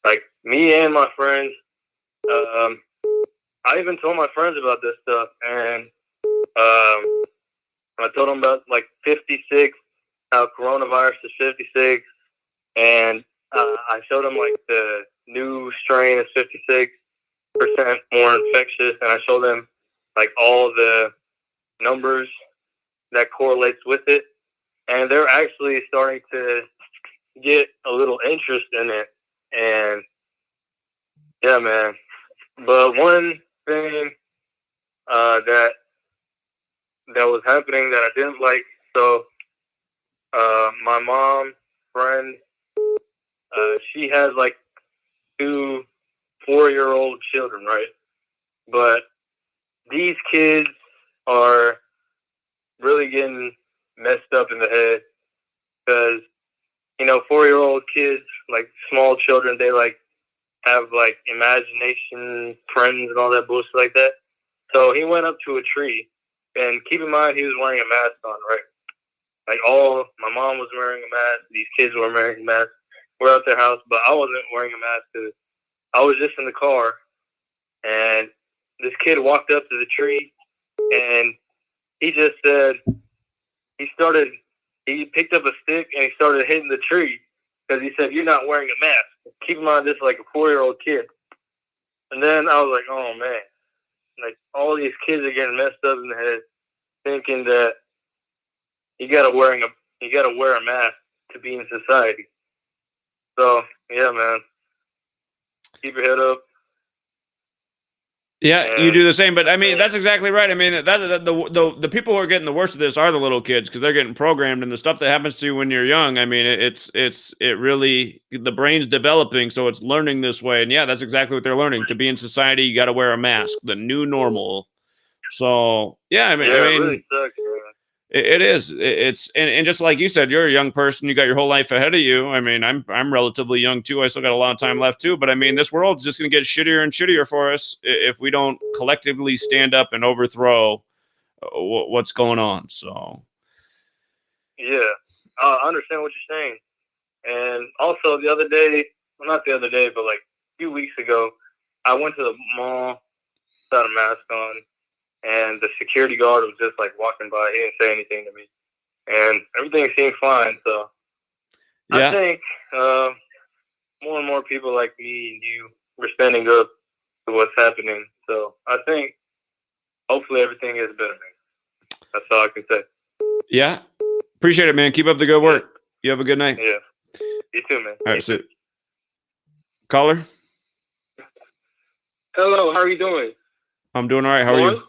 Like, me and my friends, I even told my friends about this stuff, and I told them about like 56, how coronavirus is 56, and I showed them like the new strain is 56% more infectious, and I showed them like all the numbers that correlates with it, and they're actually starting to get a little interest in it. And yeah, man. But one thing that was happening that I didn't like, so my mom friend, she has like 2 4-year-old children, right? But these kids are really getting messed up in the head because, 4-year-old kids, like small children, they like have like imagination, friends, and all that bullshit like that. So he went up to a tree, and keep in mind he was wearing a mask on, right? Like my mom was wearing a mask, these kids were wearing a mask. We're at their house, but I wasn't wearing a mask because I was just in the car, and this kid walked up to the tree, and he just said, he picked up a stick and he started hitting the tree because he said, "You're not wearing a mask." Keep in mind, this is like a 4-year-old kid. And then I was like, oh man, like all these kids are getting messed up in the head, thinking that you gotta wear a mask to be in society. So yeah, man, keep your head up. Yeah, you do the same, but I mean that's exactly right. I mean the people who are getting the worst of this are the little kids because they're getting programmed, and the stuff that happens to you when you're young. I mean, it really the brain's developing, so it's learning this way, and yeah, that's exactly what they're learning. To be in society, you got to wear a mask, the new normal. So yeah, It really sucks, man. It is. It's and just like you said, you're a young person. You got your whole life ahead of you. I mean, I'm relatively young too. I still got a lot of time left too. But I mean, this world's just going to get shittier and shittier for us if we don't collectively stand up and overthrow what's going on. So, yeah, I understand what you're saying. And also the other day, well, not the other day, but like a few weeks ago, I went to the mall, without a mask on, and the security guard was just like walking by. He didn't say anything to me, and everything seemed fine. So yeah. I think more and more people like me and you, we're standing up to what's happening. So I think hopefully everything is better, man. That's all I can say. Yeah. Appreciate it, man. Keep up the good work. Yeah. You have a good night. Yeah. You too, man. All right, so caller. Hello, how are you doing? I'm doing all right. How are you?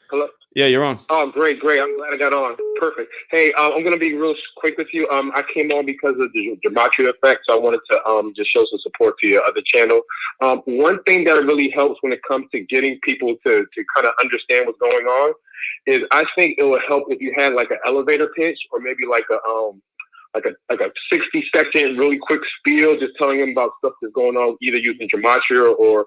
Hello. Yeah, you're on. Oh, great. I'm glad I got on. Perfect. Hey, I'm going to be real quick with you. I came on because of the gematria effect, so I wanted to just show some support to your other channel. One thing that really helps when it comes to getting people to kind of understand what's going on is I think it would help if you had like an elevator pitch or maybe like a a 60-second really quick spiel, just telling them about stuff that's going on, either using gematria or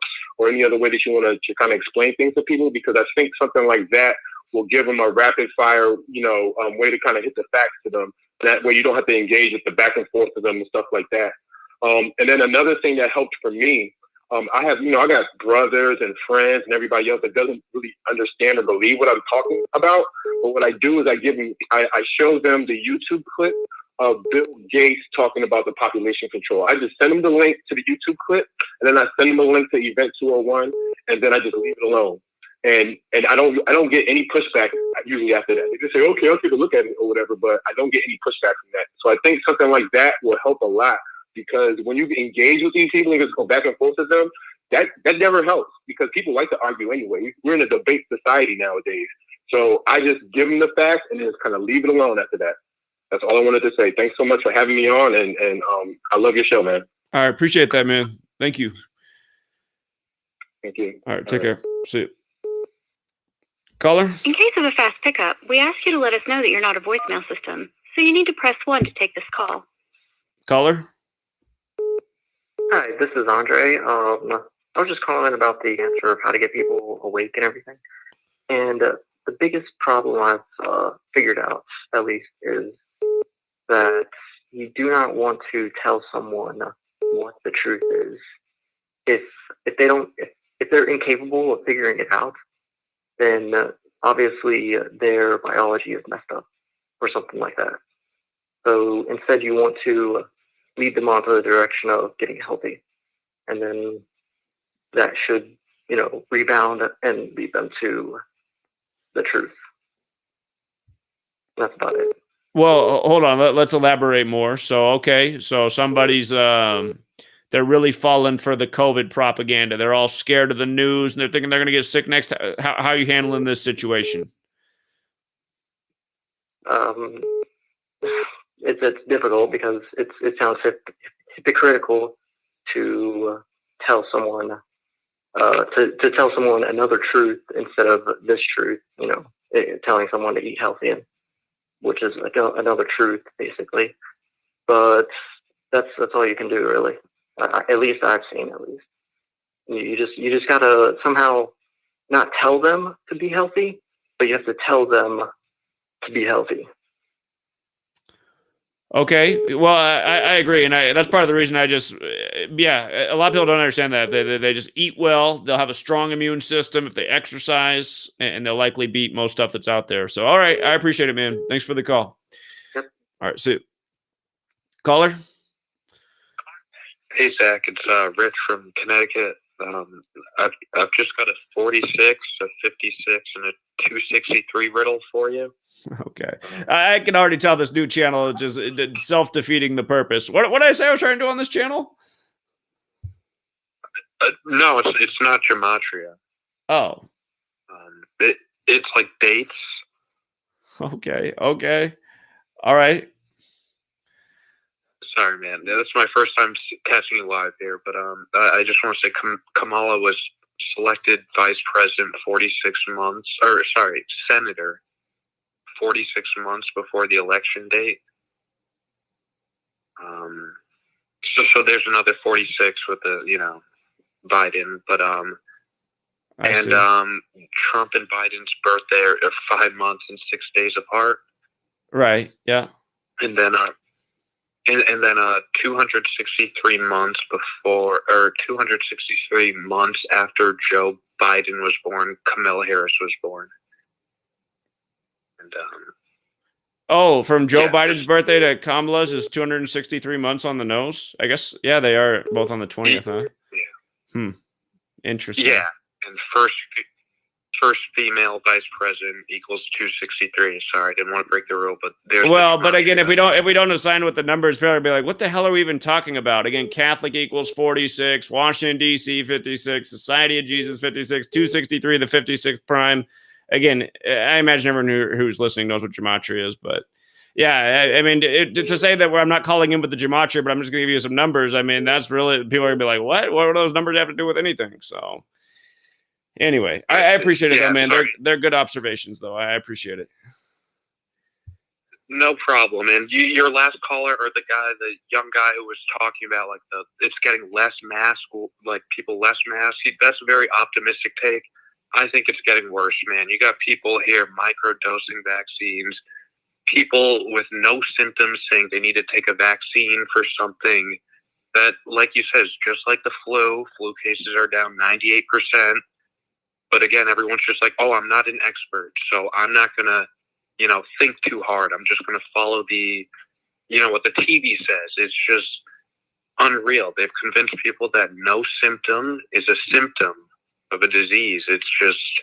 any other way that you want to kind of explain things to people, because I think something like that will give them a rapid fire, way to kind of hit the facts to them. That way you don't have to engage with the back and forth of them and stuff like that. And then another thing that helped for me, I got brothers and friends and everybody else that doesn't really understand or believe what I'm talking about. But what I do is I show them the YouTube clip of Bill Gates talking about the population control. I just send them the link to the YouTube clip, and then I send them a link to Event 201, and then I just leave it alone. And I don't get any pushback usually after that. They just say, okay, I'll take a look at it or whatever, but I don't get any pushback from that. So I think something like that will help a lot, because when you engage with these people and just go back and forth with them, that never helps, because people like to argue anyway. We're in a debate society nowadays. So I just give them the facts and just kind of leave it alone after that. That's all I wanted to say. Thanks so much for having me on, and I love your show, man. All right, appreciate that, man. Thank you. Thank you. All right, take care. See you. Caller? In case of a fast pickup, we ask you to let us know that you're not a voicemail system, so you need to press 1 to take this call. Caller? Hi, this is Andre. I was just calling about the answer of how to get people awake and everything. And the biggest problem I've figured out, at least, is that you do not want to tell someone what the truth is. If they're incapable of figuring it out, then obviously their biology is messed up or something like that. So instead, you want to lead them onto the direction of getting healthy, and then that should, rebound and lead them to the truth. That's about it. Well, hold on. Let's elaborate more. So somebody's they're really falling for the COVID propaganda. They're all scared of the news, and they're thinking they're going to get sick next. How are you handling this situation? It's difficult, because it sounds hypocritical to tell someone to tell someone another truth instead of this truth. Telling someone to eat healthy, which is another truth basically. But that's all you can do, really. At least I've seen. At least you just gotta somehow not tell them to be healthy, but you have to tell them to be healthy. Okay, well, I agree, and that's part of the reason a lot of people don't understand that. They just eat well, they'll have a strong immune system if they exercise, and they'll likely beat most stuff that's out there. So, all right, I appreciate it, man. Thanks for the call. Yep. All right, see you. Caller? Hey, Zach, it's Rich from Connecticut. I've just got a 46, a 56, and a 263 riddle for you. Okay. I can already tell this new channel is just self-defeating the purpose. What did I say I was trying to do on this channel? No, it's not gematria. Oh. It's like dates. Okay. All right. Sorry, man. That's my first time catching you live here, but I just want to say Kamala was selected vice president senator 46 months before the election date. So there's another 46 with the, Biden, but Trump and Biden's birthday are 5 months and 6 days apart. Right. Yeah. And then 263 months before, or 263 months after Joe Biden was born, Kamala Harris was born. And from Joe Biden's birthday to Kamala's is 263 months on the nose. I guess, yeah, they are both on the 20th, huh? Yeah. Interesting. Yeah, and first female vice president equals 263. Sorry, I didn't want to break the rule, but but again, if we don't assign what the numbers, people will be like, what the hell are we even talking about? Again, Catholic equals 46, Washington D.C. 56, Society of Jesus 56, 263 the 56th prime. Again, I imagine everyone who's listening knows what gematria is, but yeah, I mean, to say that I'm not calling in with the gematria, but I'm just going to give you some numbers. I mean, that's really, people are going to be like, what? What do those numbers have to do with anything? So anyway, I appreciate it, though, man. They're good observations, though. I appreciate it. No problem. And your last caller, or the young guy who was talking about like it's getting less mask, like people less mask. That's a very optimistic take. I think it's getting worse, man. You got people here microdosing vaccines, people with no symptoms saying they need to take a vaccine for something that, like you said, is just like the flu. Flu cases are down 98%. But again, everyone's just like, oh, I'm not an expert, so I'm not going to, think too hard. I'm just going to follow what the TV says. It's just unreal. They've convinced people that no symptom is a symptom of a disease. It's just,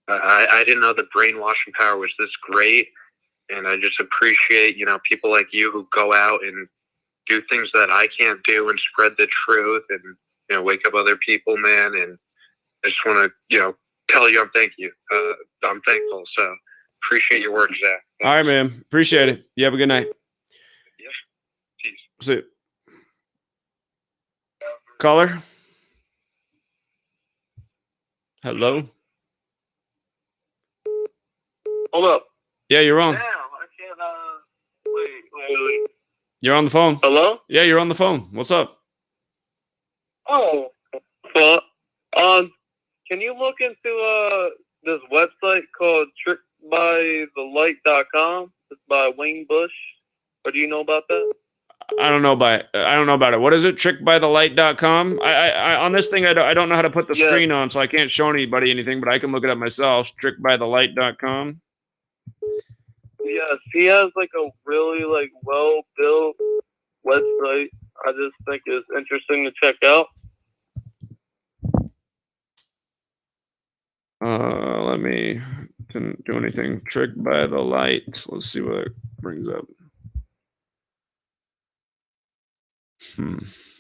I didn't know the brainwashing power was this great. And I just appreciate, people like you who go out and do things that I can't do and spread the truth and, wake up other people, man. And I just want to, tell you I'm thankful. So appreciate your work, Zach. Thanks. All right, man. Appreciate it. You have a good night. Yes. Jeez. See you. Caller? Hello? Hold up. Yeah, you're on. Damn, I can't. Wait. You're on the phone. Hello? Yeah, you're on the phone. What's up? Oh. Well, can you look into this website called trickbythelight.com? It's by Wayne Bush. Or do you know about that? I don't know about it. What is it? Trickbythelight.com? I on this thing, I don't know how to put the screen on, so I can't show anybody anything, but I can look it up myself. Trickbythelight.com. Yes, he has like a really well-built website. I just think it's interesting to check out. Let me didn't do anything. Tricked by the light. Let's see what it brings up.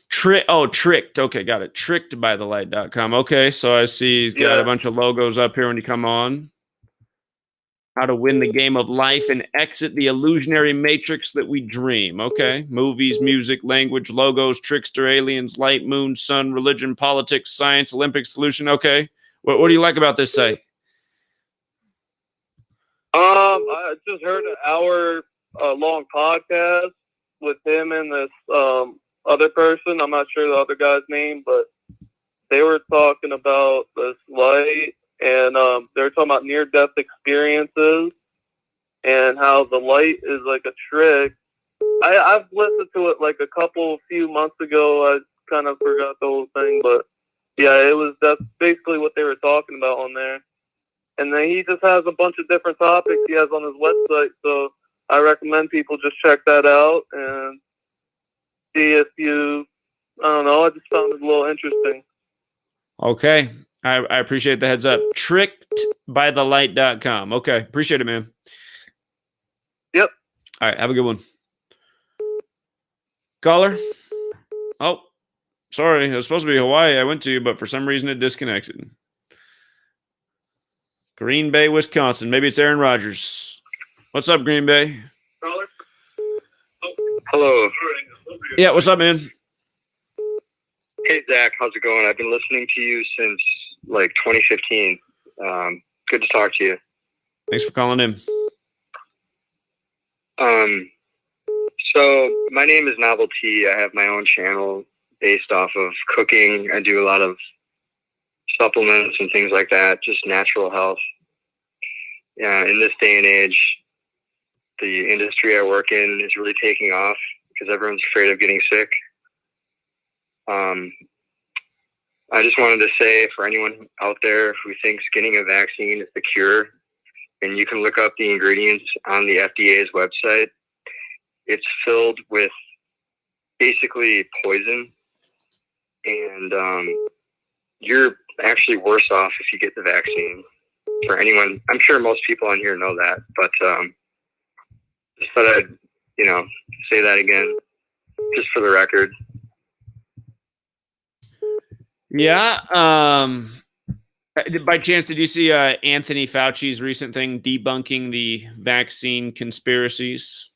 Tricked. Okay, got it. Trickedbythelight.com. Okay, so I see he's got a bunch of logos up here when you come on. How to win the game of life and exit the illusionary matrix that we dream. Okay. Movies, music, language, logos, trickster, aliens, light, moon, sun, religion, politics, science, Olympic solution. Okay. What do you like about this site? I just heard an hour long podcast with him and this other person. I'm not sure the other guy's name, but they were talking about this light, and they were talking about near-death experiences and how the light is like a trick. I've listened to it like a few months ago. I kind of forgot the whole thing, but yeah, that's basically what they were talking about on there. And then he just has a bunch of different topics he has on his website, so I recommend people just check that out and see if I don't know, I just found it a little interesting. Okay. I appreciate the heads up. Trickedbythelight.com. Okay. Appreciate it, man. Yep. All right. Have a good one. Caller? Oh, sorry. It was supposed to be Hawaii I went to, but for some reason it disconnected. Green Bay, Wisconsin. Maybe it's Aaron Rodgers. What's up, Green Bay? Caller? Hello. Yeah, what's up, man? Hey, Zach. How's it going? I've been listening to you since 2015. Good to talk to you. Thanks for calling in. So my name is Novelty. I have my own channel based off of cooking. I do a lot of supplements and things like that, just natural health. In this day and age, the industry I work in is really taking off because everyone's afraid of getting sick. I just wanted to say, for anyone out there who thinks getting a vaccine is the cure, and you can look up the ingredients on the FDA's website, it's filled with basically poison, and you're actually worse off if you get the vaccine. For anyone, I'm sure most people on here know that, but just thought I'd, say that again, just for the record. Yeah. By chance, did you see Anthony Fauci's recent thing debunking the vaccine conspiracies?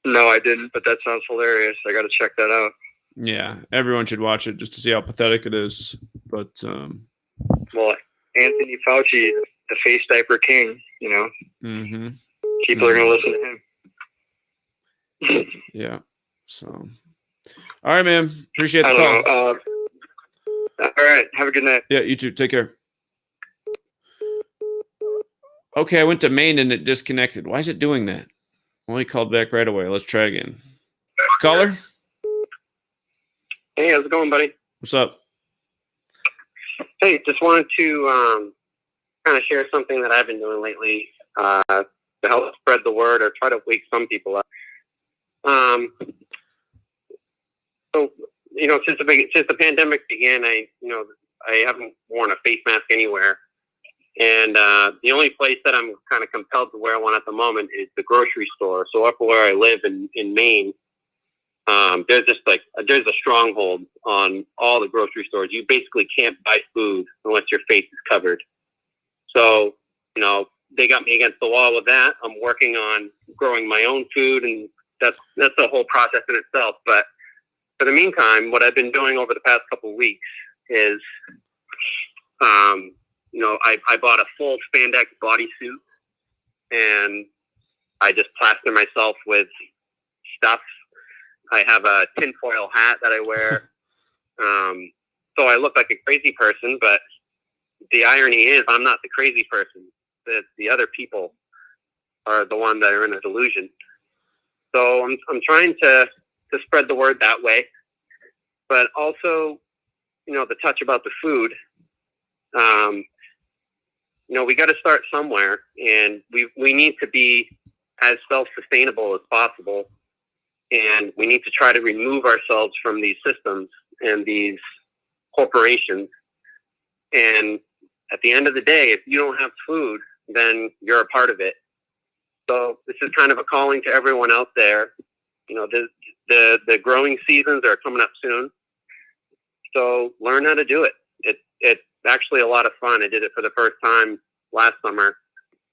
No, I didn't, but that sounds hilarious. I got to check that out. Yeah, everyone should watch it just to see how pathetic it is. But well, Anthony Fauci, the face diaper king, Mm-hmm. People are going to listen to him. Yeah. So, all right, man. Appreciate the I call. don't know. All right. Have a good night. Yeah, you too. Take care. Okay, I went to Maine and it disconnected. Why is it doing that? Well, he called back right away. Let's try again. Caller? Hey, how's it going, buddy? What's up? Hey, just wanted to kind of share something that I've been doing lately to help spread the word or try to wake some people up. So, since the pandemic began, I haven't worn a face mask anywhere. And the only place that I'm kind of compelled to wear one at the moment is the grocery store. So up where I live in Maine, there's just there's a stronghold on all the grocery stores. You basically can't buy food unless your face is covered. So, they got me against the wall with that. I'm working on growing my own food, and that's a whole process in itself. But for the meantime, what I've been doing over the past couple of weeks is, I bought a full spandex bodysuit, and I just plaster myself with stuff. I have a tinfoil hat that I wear. So I look like a crazy person, but the irony is I'm not the crazy person. The other people are the one that are in a delusion. So I'm trying to spread the word that way. But also, the touch about the food, we got to start somewhere, and we need to be as self-sustainable as possible. And we need to try to remove ourselves from these systems and these corporations. And at the end of the day, if you don't have food, then you're a part of it. So this is kind of a calling to everyone out there. The growing seasons are coming up soon. So learn how to do it. It's actually a lot of fun. I did it for the first time last summer.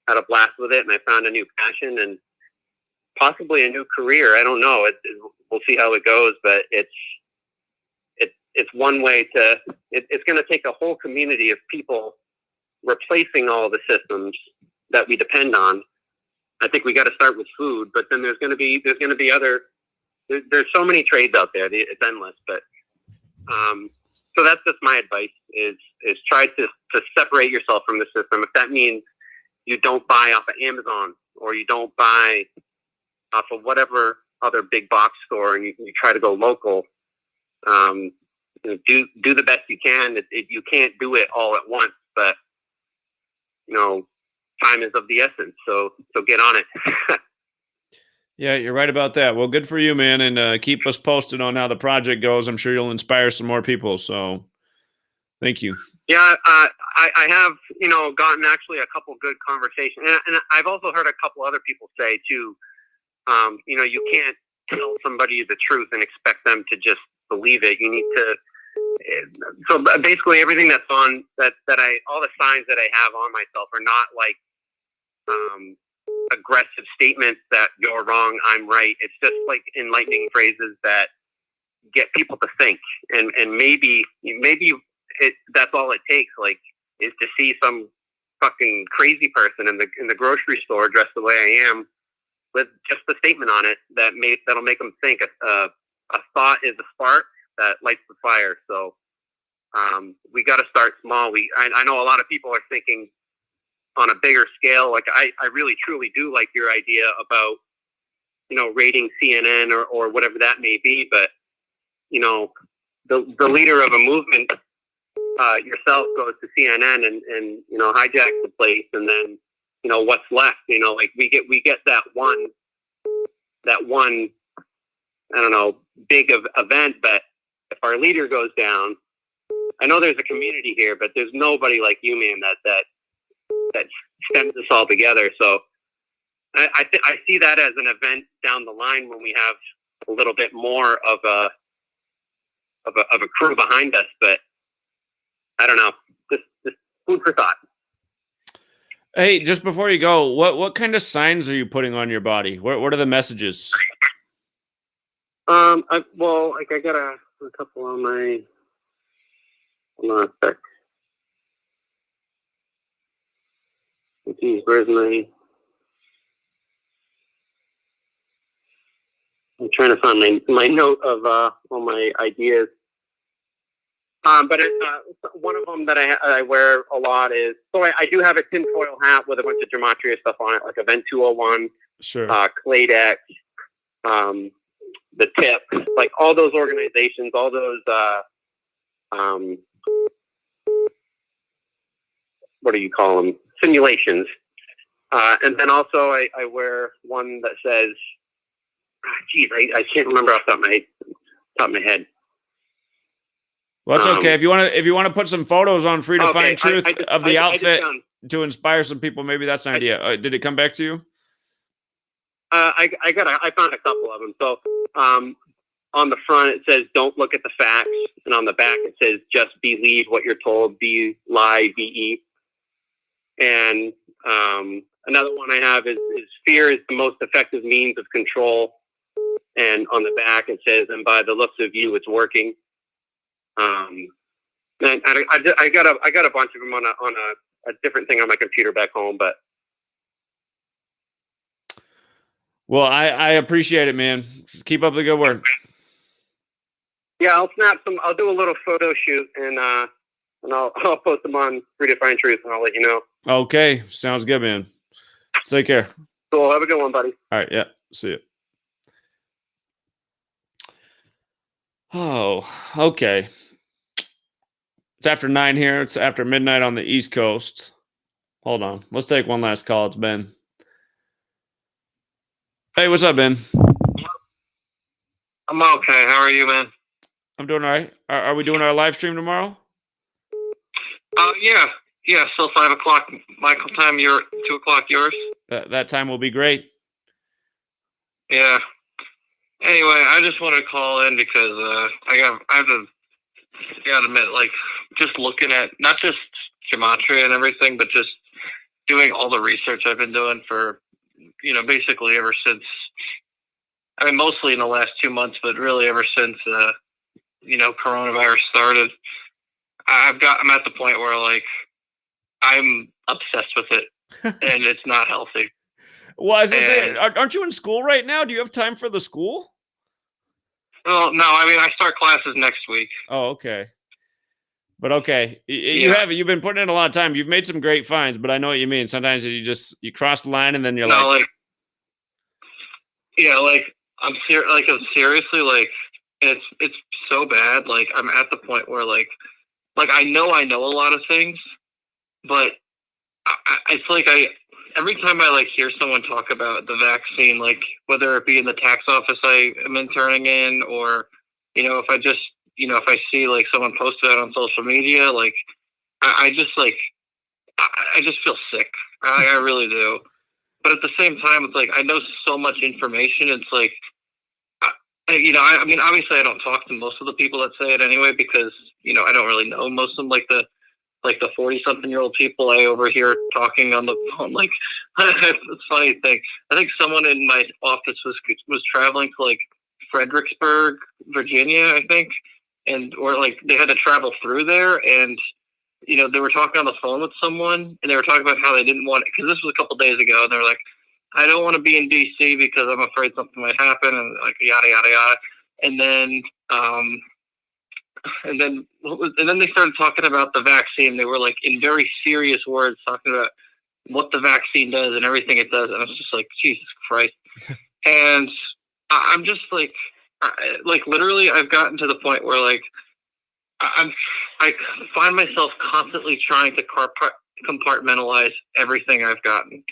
Had a blast with it, and I found a new passion and possibly a new career. I don't know. We'll see how it goes, but it's one way to. It's going to take a whole community of people replacing all the systems that we depend on. I think we got to start with food, but then there's going to be other. There's so many trades out there. It's endless, but so that's just my advice: is try to separate yourself from the system. If that means you don't buy off of Amazon, or you don't buy off of whatever other big box store, and you try to go local, do the best you can. You can't do it all at once, but time is of the essence. So get on it. Yeah, you're right about that. Well, good for you, man, and keep us posted on how the project goes. I'm sure you'll inspire some more people. So, thank you. Yeah, I have gotten actually a couple good conversations, and I've also heard a couple other people say too. You can't tell somebody the truth and expect them to just believe it. You need to. So basically, everything that's on all the signs that I have on myself are not like aggressive statements that you're wrong, I'm right. It's just like enlightening phrases that get people to think, and maybe that's all it takes. Like, is to see some fucking crazy person in the grocery store dressed the way I am, with just a statement on it that'll make them think. A thought is a spark that lights the fire. So we got to start small. I know a lot of people are thinking on a bigger scale. Like I really truly do like your idea about rating CNN or whatever that may be. But the leader of a movement yourself goes to CNN and hijacks the place, and then what's left. Like we get that one I don't know, big event. But if our leader goes down, I know there's a community here, but there's nobody like you, man, that stems this all together. So I see that as an event down the line when we have a little bit more of a crew behind us. But I don't know, just food for thought. Hey, just before you go, what kind of signs are you putting on your body? What are the messages? I got a couple on my. Hold on a sec. Geez, where's my? I'm trying to find my note of all my ideas. But one of them that I wear a lot is, so I do have a tinfoil hat with a bunch of gematria stuff on it, like Event 201, Sure. Claydex, the Tip, like all those organizations, all those, what do you call them? Simulations. And then also I wear one that says, I can't remember off the top of my head. Well, that's okay. If you want to put some photos on Free to Find Truth of the outfit to inspire some people, maybe that's an idea. Did it come back to you? I found a couple of them. So on the front it says, "Don't look at the facts," and on the back it says, "Just believe what you're told. BLIVE." And another one I have is "Fear is the most effective means of control." And on the back it says, "And by the looks of you, it's working." And I got a bunch of them on a different thing on my computer back home, but. Well, I appreciate it, man. Keep up the good work. Yeah, I'll snap some. I'll do a little photo shoot and I'll post them on Free to Find Truth, and I'll let you know. Okay, sounds good, man. Take care. Cool. Have a good one, buddy. All right, yeah. See you. Oh, okay. It's after 9 here. It's after midnight on the East Coast. Hold on. Let's take one last call. It's Ben. Hey, what's up, Ben? I'm okay. How are you, man? I'm doing all right. Are we doing our live stream tomorrow? Yeah. So 5 o'clock Michael time. 2 o'clock yours. That time will be great. Yeah. Anyway, I just wanted to call in because I gotta admit, like, just looking at not just gematria and everything, but just doing all the research I've been doing for, basically ever since. I mean, mostly in the last 2 months, but really ever since coronavirus started. I'm at the point where, like, I'm obsessed with it, and it's not healthy. Well, I was gonna say, aren't you in school right now? Do you have time for the school? Well, no. I mean, I start classes next week. Oh, okay. But okay, you've been putting in a lot of time. You've made some great finds, but I know what you mean. Sometimes you cross the line and then you're I'm seriously, like, it's so bad. Like, I'm at the point where like I know a lot of things, but it's like every time I hear someone talk about the vaccine, like whether it be in the tax office I am interning in, or if I just if I see like someone post it on social media, like I just feel sick. I really do. But at the same time, it's like I know so much information. It's like I mean, obviously I don't talk to most of the people that say it anyway, because I don't really know most of them, like the 40-something-year-old people I overhear talking on the phone. Like, it's a funny thing. I think someone in my office was traveling to like Fredericksburg, Virginia, I think, or like they had to travel through there, and they were talking on the phone with someone, and they were talking about how they didn't want it, because this was a couple days ago, and they were like, I don't want to be in DC because I'm afraid something might happen, and like yada yada yada. And then they started talking about the vaccine. They were like in very serious words talking about what the vaccine does and everything it does. And I was just like, Jesus Christ. And I'm just like literally I've gotten to the point where like I find myself constantly trying to compartmentalize everything I've gotten.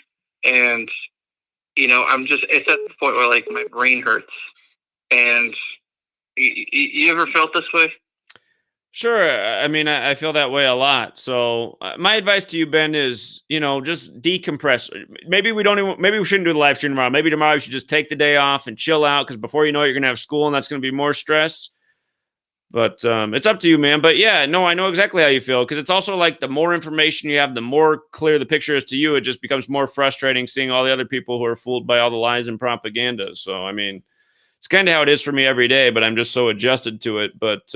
And it's at the point where like my brain hurts. And you ever felt this way? Sure. I mean, I feel that way a lot. So my advice to you, Ben, is, just decompress. Maybe we shouldn't do the live stream tomorrow. Maybe tomorrow you should just take the day off and chill out, because before you know it, you're going to have school, and that's going to be more stress. But it's up to you, man. But yeah, no, I know exactly how you feel, because it's also like the more information you have, the more clear the picture is to you. It just becomes more frustrating seeing all the other people who are fooled by all the lies and propaganda. So, I mean, it's kind of how it is for me every day, but I'm just so adjusted to it. But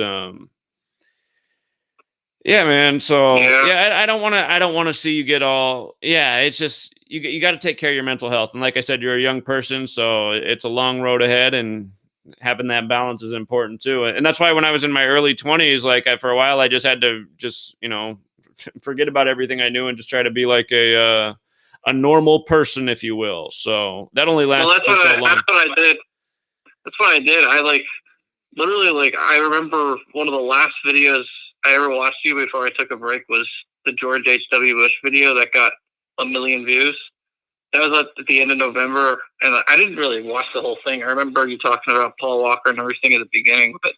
yeah, man. So yeah, I don't want to see you get all. Yeah, it's just you got to take care of your mental health. And like I said, you're a young person, so it's a long road ahead. And having that balance is important too. And that's why when I was in my early 20s, like for a while, I just had to just, forget about everything I knew and just try to be like a normal person, if you will. So that only lasted for so long. That's what I did. That's what I did. I literally, I remember one of the last videos I ever watched you before I took a break was the George H.W. Bush video that got 1 million views. That was at the end of November, and I didn't really watch the whole thing. I remember you talking about Paul Walker and everything at the beginning, but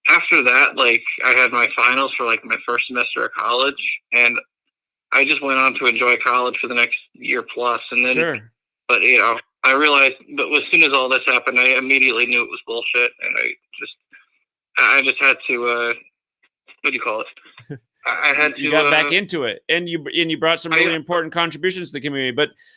after that, I had my finals for my first semester of college, and I just went on to enjoy college for the next year plus. And then, Sure. But I realized, but as soon as all this happened, I immediately knew it was bullshit, and I just had to, what do you call it? I had to. You got back into it, and you brought some really important contributions to the community.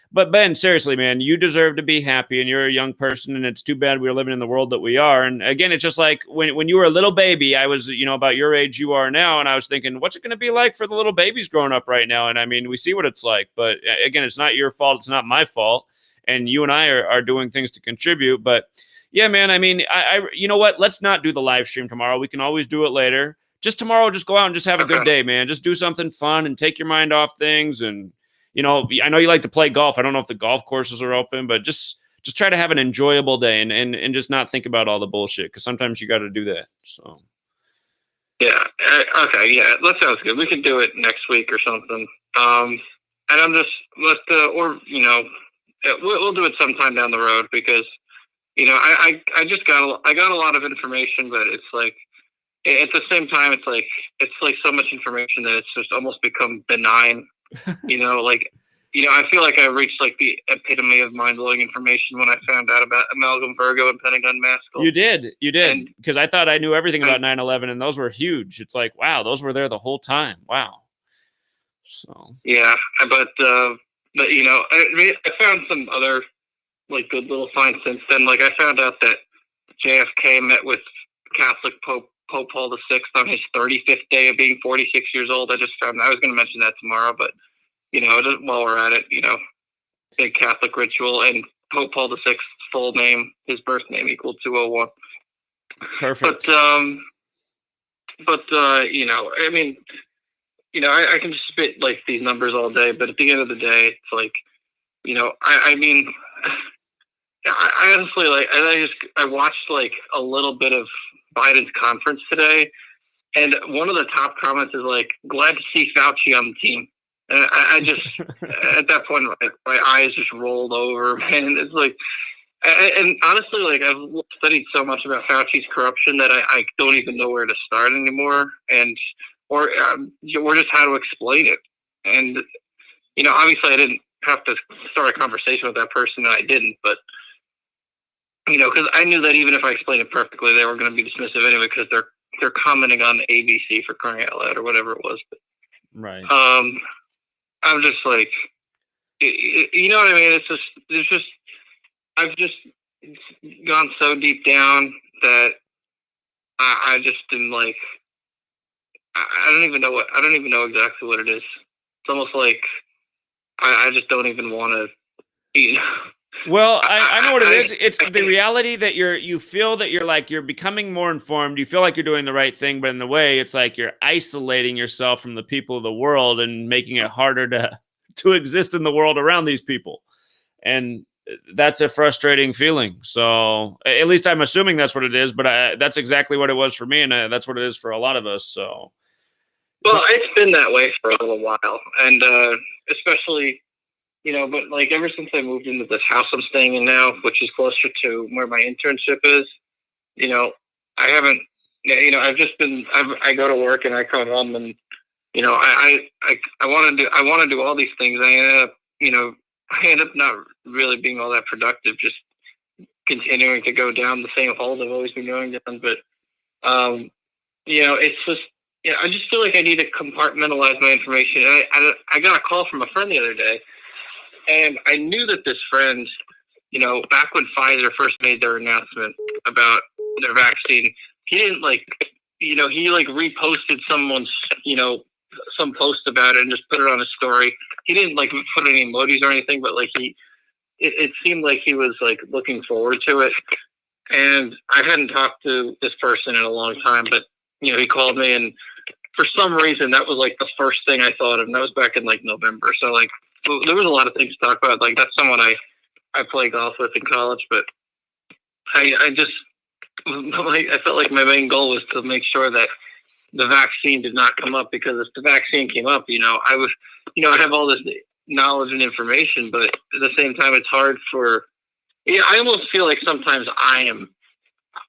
But Ben, seriously, man, you deserve to be happy, and you're a young person, and it's too bad we're living in the world that we are. And again, it's just like when you were a little baby, I was, about your age you are now, and I was thinking, what's it going to be like for the little babies growing up right now? And I mean, we see what it's like, but again, it's not your fault, it's not my fault, and you and I are doing things to contribute. But yeah, man, I mean, I you know what? Let's not do the live stream tomorrow. We can always do it later. Just tomorrow, just go out and just have a good day, man. Just do something fun and take your mind off things. And, I know you like to play golf. I don't know if the golf courses are open, but just try to have an enjoyable day and just not think about all the bullshit, because sometimes you got to do that. So. Yeah. Okay. Yeah. That sounds good. We can do it next week or something. And I'm just, we'll do it sometime down the road, because, I got a lot of information, but it's at the same time, it's so much information that it's just almost become benign. I feel like I reached the epitome of mind-blowing information when I found out about Amalgam Virgo and Pentagon Maskell. You did, because I thought I knew everything about 9/11, and those were huge. It's like, wow, those were there the whole time. Wow. So yeah, but I found some other good little finds since then. I found out that JFK met with Catholic Pope Paul VI on his 35th day of being 46 years old. I just found, I was going to mention that tomorrow, but just while we're at it, big Catholic ritual, and Pope Paul VI's full name, his birth name equal 201. Perfect. But I mean, I can just spit these numbers all day, but at the end of the day, it's I mean, I honestly I watched a little bit of Biden's conference today, and one of the top comments is glad to see Fauci on the team. And I just at that point my eyes just rolled over, man. It's and honestly, I've studied so much about Fauci's corruption that I don't even know where to start anymore, or just how to explain it. And obviously I didn't have to start a conversation with that person, and I didn't, but because I knew that even if I explained it perfectly, they were going to be dismissive anyway, because they're commenting on ABC, for crying out loud, or whatever it was. But, right. I'm just you know what I mean? I've just gone so deep down that I just didn't I don't even know exactly what it is. It's almost I just don't even want to, Well, I know what it is. It's the reality that you feel that you're becoming more informed. You feel like you're doing the right thing, but in a way, it's you're isolating yourself from the people of the world and making it harder to exist in the world around these people. And that's a frustrating feeling. So at least I'm assuming that's what it is, but that's exactly what it was for me. And that's what it is for a lot of us. So. Well, it's been that way for a little while. And especially, but ever since I moved into this house I'm staying in now, which is closer to where my internship is, I haven't, I've just been, I go to work and I come home and, I want to do all these things. I end up not really being all that productive, just continuing to go down the same holes I've always been going down. But, it's just, I just feel like I need to compartmentalize my information. And I got a call from a friend the other day, and I knew that this friend, back when Pfizer first made their announcement about their vaccine, he didn't he reposted someone's, some post about it and just put it on his story. He didn't put any emojis or anything, but it seemed like he was looking forward to it. and I hadn't talked to this person in a long time, but he called me, and for some reason that was like the first thing I thought of, and that was back in like November. So like there was a lot of things to talk about. Like that's someone I played golf with in college, but I felt like my main goal was to make sure that the vaccine did not come up, because if the vaccine came up, I have all this knowledge and information, but at the same time, it's hard for. I almost feel like sometimes I'm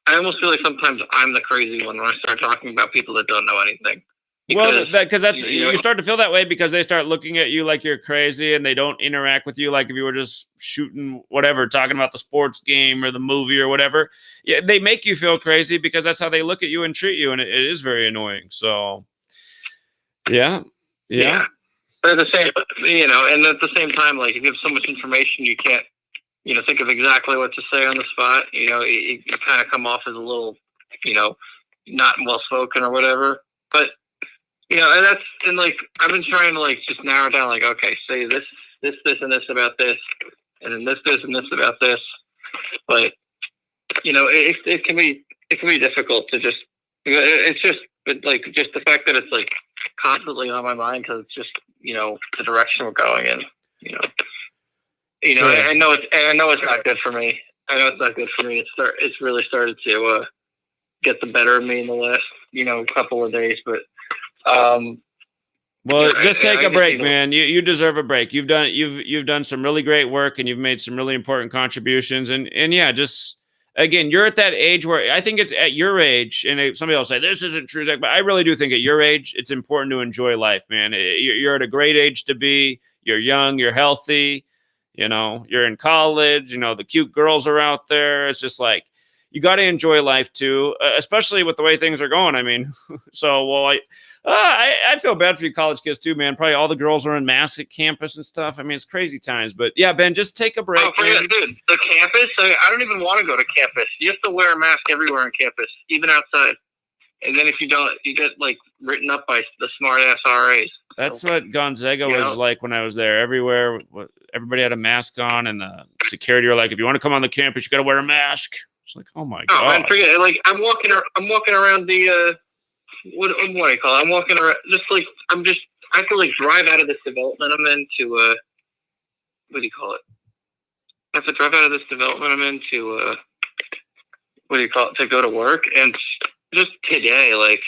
the crazy one when I start talking about people that don't know anything. Because that's you start to feel that way because they start looking at you like you're crazy, and they don't interact with you like if you were just shooting whatever, talking about the sports game or the movie or whatever. Yeah, they make you feel crazy because that's how they look at you and treat you, and it is very annoying. So, yeah. But at the same, and at the same time, like if you have so much information, you can't, think of exactly what to say on the spot. You kind of come off as a little, not well spoken or whatever. But and like I've been trying to like just narrow down, like, okay, say this, and this about this, and then this, and this about this. But it can be difficult to just. It's just, but like just the fact that it's like constantly on my mind because it's just the direction we're going in. Sure. I know it's not good for me. It's really started to get the better of me in the last couple of days, but. Well, just take a break, man. You deserve a break. You've done some really great work, and you've made some really important contributions. And yeah, just again, you're at that age where I think it's at your age, and somebody will say this isn't true, Zach, but I really do think at your age, it's important to enjoy life, man. You're at a great age to be. You're young. You're healthy. You're in college. The cute girls are out there. It's just like you got to enjoy life too, especially with the way things are going. I mean, I feel bad for you college kids too, man. Probably all the girls are in masks at campus and stuff. I mean, it's crazy times. But yeah, Ben, just take a break. Oh, dude, the campus? I don't even want to go to campus. You have to wear a mask everywhere on campus, even outside. And then if you don't, you get like written up by the smart ass RAs. That's what Gonzaga was like when I was there. Everywhere, everybody had a mask on, and the security were like, "If you want to come on the campus, you got to wear a mask." It's like, oh my god. Man, forget it. Like I'm walking around the what do you call it? I'm walking around just like I have to like drive out of this development I'm in to what do you call it? I have to drive out of this development I'm in to what do you call it? To go to work. And just today, like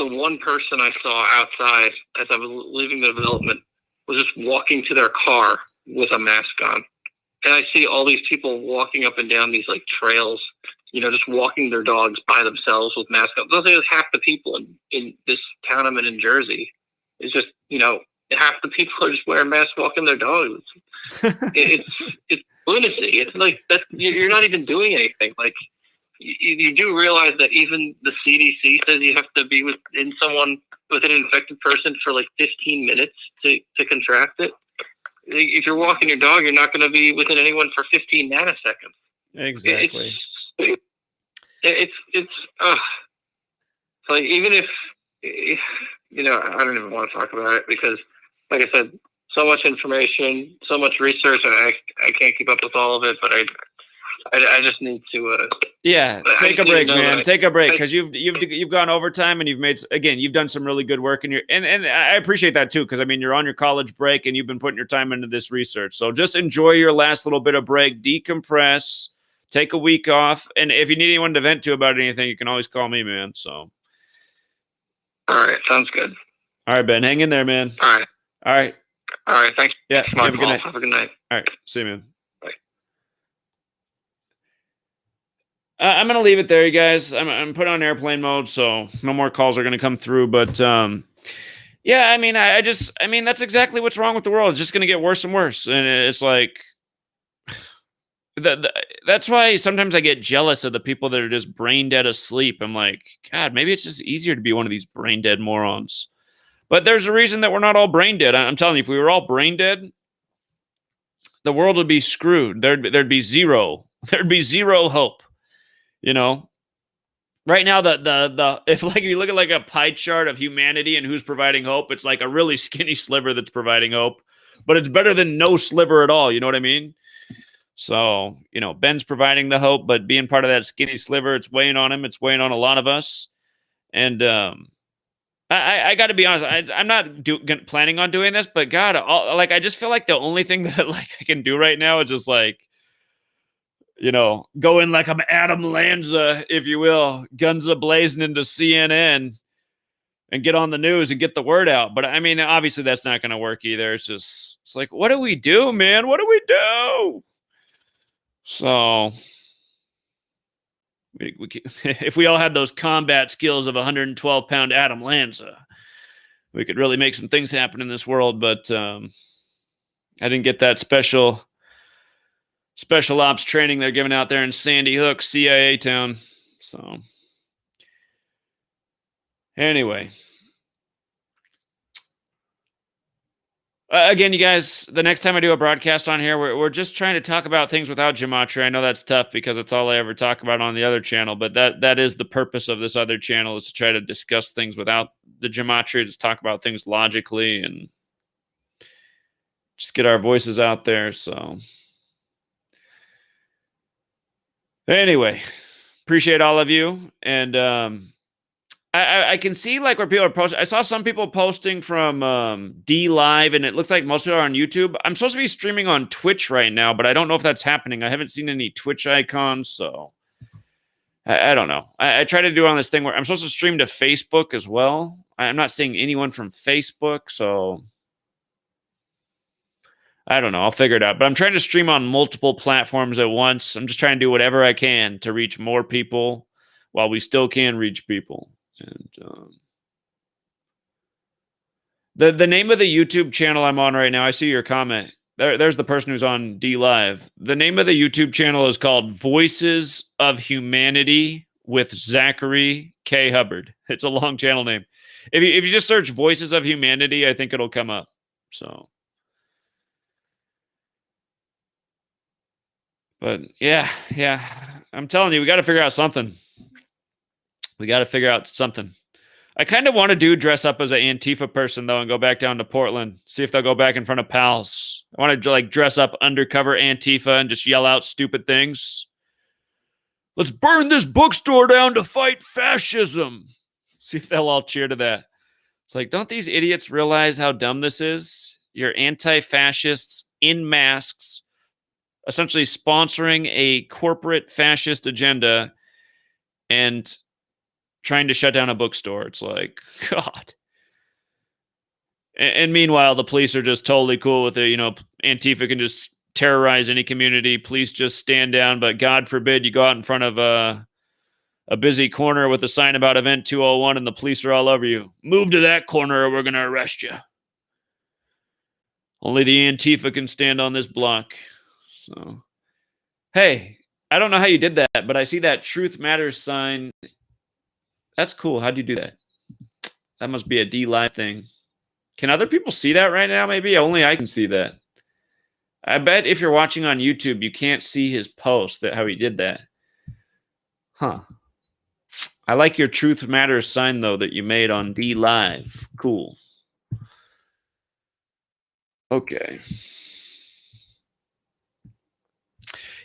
the one person I saw outside as I was leaving the development was just walking to their car with a mask on. And I see all these people walking up and down these like trails, just walking their dogs by themselves with masks on. Those are half the people in this town I'm in Jersey. It's just, half the people are just wearing masks walking their dogs. It's lunacy. It's like that. You're not even doing anything. Like you do realize that even the CDC says you have to be with an infected person for like 15 minutes to contract it. If you're walking your dog, you're not going to be within anyone for 15 nanoseconds. Exactly. It's like even if I don't even want to talk about it because, like I said, so much information, so much research, and I can't keep up with all of it. But I just need to. Take a break, man. Take a break because you've gone overtime and you've done some really good work and I appreciate that too because I mean you're on your college break and you've been putting your time into this research. So just enjoy your last little bit of break, decompress, take a week off, and if you need anyone to vent to about anything, you can always call me, man. So. All right, sounds good. All right, Ben, hang in there, man. All right. Thanks. Yeah, have a good night. Have a good night. All right, see you, man. Bye. I'm going to leave it there, you guys. I'm put on airplane mode, so no more calls are going to come through. But, yeah, I mean, that's exactly what's wrong with the world. It's just going to get worse and worse. And it's like, that's why sometimes I get jealous of the people that are just brain dead asleep. I'm like, God, maybe it's just easier to be one of these brain dead morons. But there's a reason that we're not all brain dead. I'm telling you, if we were all brain dead, the world would be screwed. There'd be zero. There'd be zero hope. Right now, if you look at like a pie chart of humanity and who's providing hope, it's like a really skinny sliver that's providing hope, but it's better than no sliver at all. You know what I mean? So, Ben's providing the hope, but being part of that skinny sliver, it's weighing on him. It's weighing on a lot of us. And I got to be honest. I'm not planning on doing this, but God, I just feel like the only thing that I can do right now is just go in like I'm Adam Lanza, if you will, guns a-blazing into CNN and get on the news and get the word out. But I mean, obviously that's not going to work either. It's like, what do we do, man? What do we do? So if we all had those combat skills of 112-pound Adam Lanza, we could really make some things happen in this world. But I didn't get that special ops training they're giving out there in Sandy Hook, CIA town. So anyway, again, you guys, the next time I do a broadcast on here, we're just trying to talk about things without gematria. I know that's tough because it's all I ever talk about on the other channel, but that is the purpose of this other channel, is to try to discuss things without the gematria, just talk about things logically and just get our voices out there. So anyway, appreciate all of you. And I can see where people are posting. I saw some people posting from D Live, and it looks like most people are on YouTube. I'm supposed to be streaming on Twitch right now, but I don't know if that's happening. I haven't seen any Twitch icons, so I don't know. I try to do it on this thing where I'm supposed to stream to Facebook as well. I'm not seeing anyone from Facebook, so I don't know. I'll figure it out. But I'm trying to stream on multiple platforms at once. I'm just trying to do whatever I can to reach more people while we still can reach people. And the name of the YouTube channel I'm on right now, I see your comment. There's the person who's on D Live. The name of the YouTube channel is called Voices of Humanity with Zachary K. Hubbard. It's a long channel name. If you just search Voices of Humanity, I think it'll come up. So, but yeah, I'm telling you, we got to figure out something. I kind of want to dress up as an Antifa person, though, and go back down to Portland. See if they'll go back in front of pals. I want to dress up undercover Antifa and just yell out stupid things. Let's burn this bookstore down to fight fascism. See if they'll all cheer to that. It's like, don't these idiots realize how dumb this is? You're anti-fascists in masks, essentially sponsoring a corporate fascist agenda and trying to shut down a bookstore. It's like, God. And meanwhile, the police are just totally cool with it. Antifa can just terrorize any community. Police just stand down. But God forbid you go out in front of a busy corner with a sign about Event 201 and the police are all over you. Move to that corner or we're going to arrest you. Only the Antifa can stand on this block. So, hey, I don't know how you did that, but I see that Truth Matters sign. That's cool. How'd you do that? That must be a D Live thing. Can other people see that right now? Maybe only I can see that. I bet if you're watching on YouTube, you can't see his post, how he did that. Huh. I like your Truth Matters sign, though, that you made on D Live. Cool. Okay.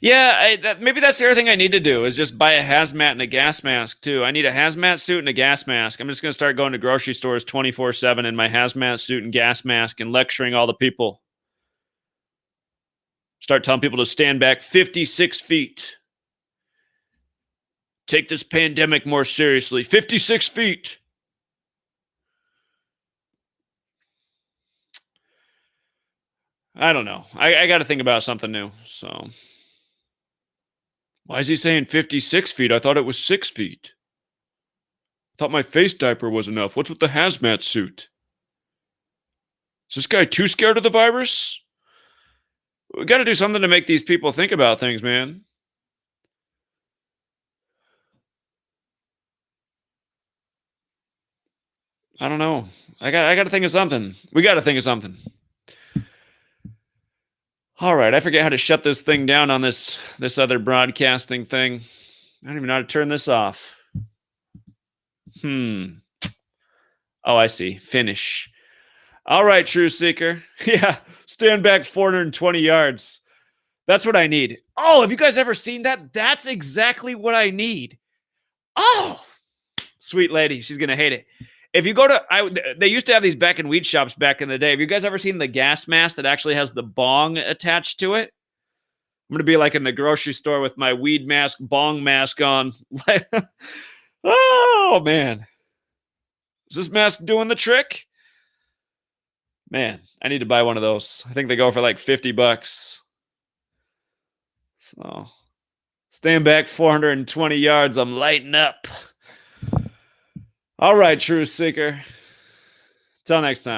Yeah, maybe that's the other thing I need to do is just buy a hazmat and a gas mask, too. I need a hazmat suit and a gas mask. I'm just going to start going to grocery stores 24/7 in my hazmat suit and gas mask and lecturing all the people. Start telling people to stand back 56 feet. Take this pandemic more seriously. 56 feet. I don't know. I got to think about something new, so... Why is he saying 56 feet? I thought it was 6 feet. I thought my face diaper was enough. What's with the hazmat suit? Is this guy too scared of the virus? We got to do something to make these people think about things, man. I don't know. I got to think of something. We got to think of something. All right, I forget how to shut this thing down on this other broadcasting thing. I don't even know how to turn this off. Oh, I see. Finish. All right, True Seeker. Yeah, stand back 420 yards. That's what I need. Oh, have you guys ever seen that? That's exactly what I need. Oh, sweet lady. She's going to hate it. If you go to, they used to have these back in weed shops back in the day. Have you guys ever seen the gas mask that actually has the bong attached to it? I'm going to be like in the grocery store with my weed mask, bong mask on. Oh, man. Is this mask doing the trick? Man, I need to buy one of those. I think they go for like $50. So, staying back 420 yards, I'm lighting up. All right, Truth Seeker. Till next time.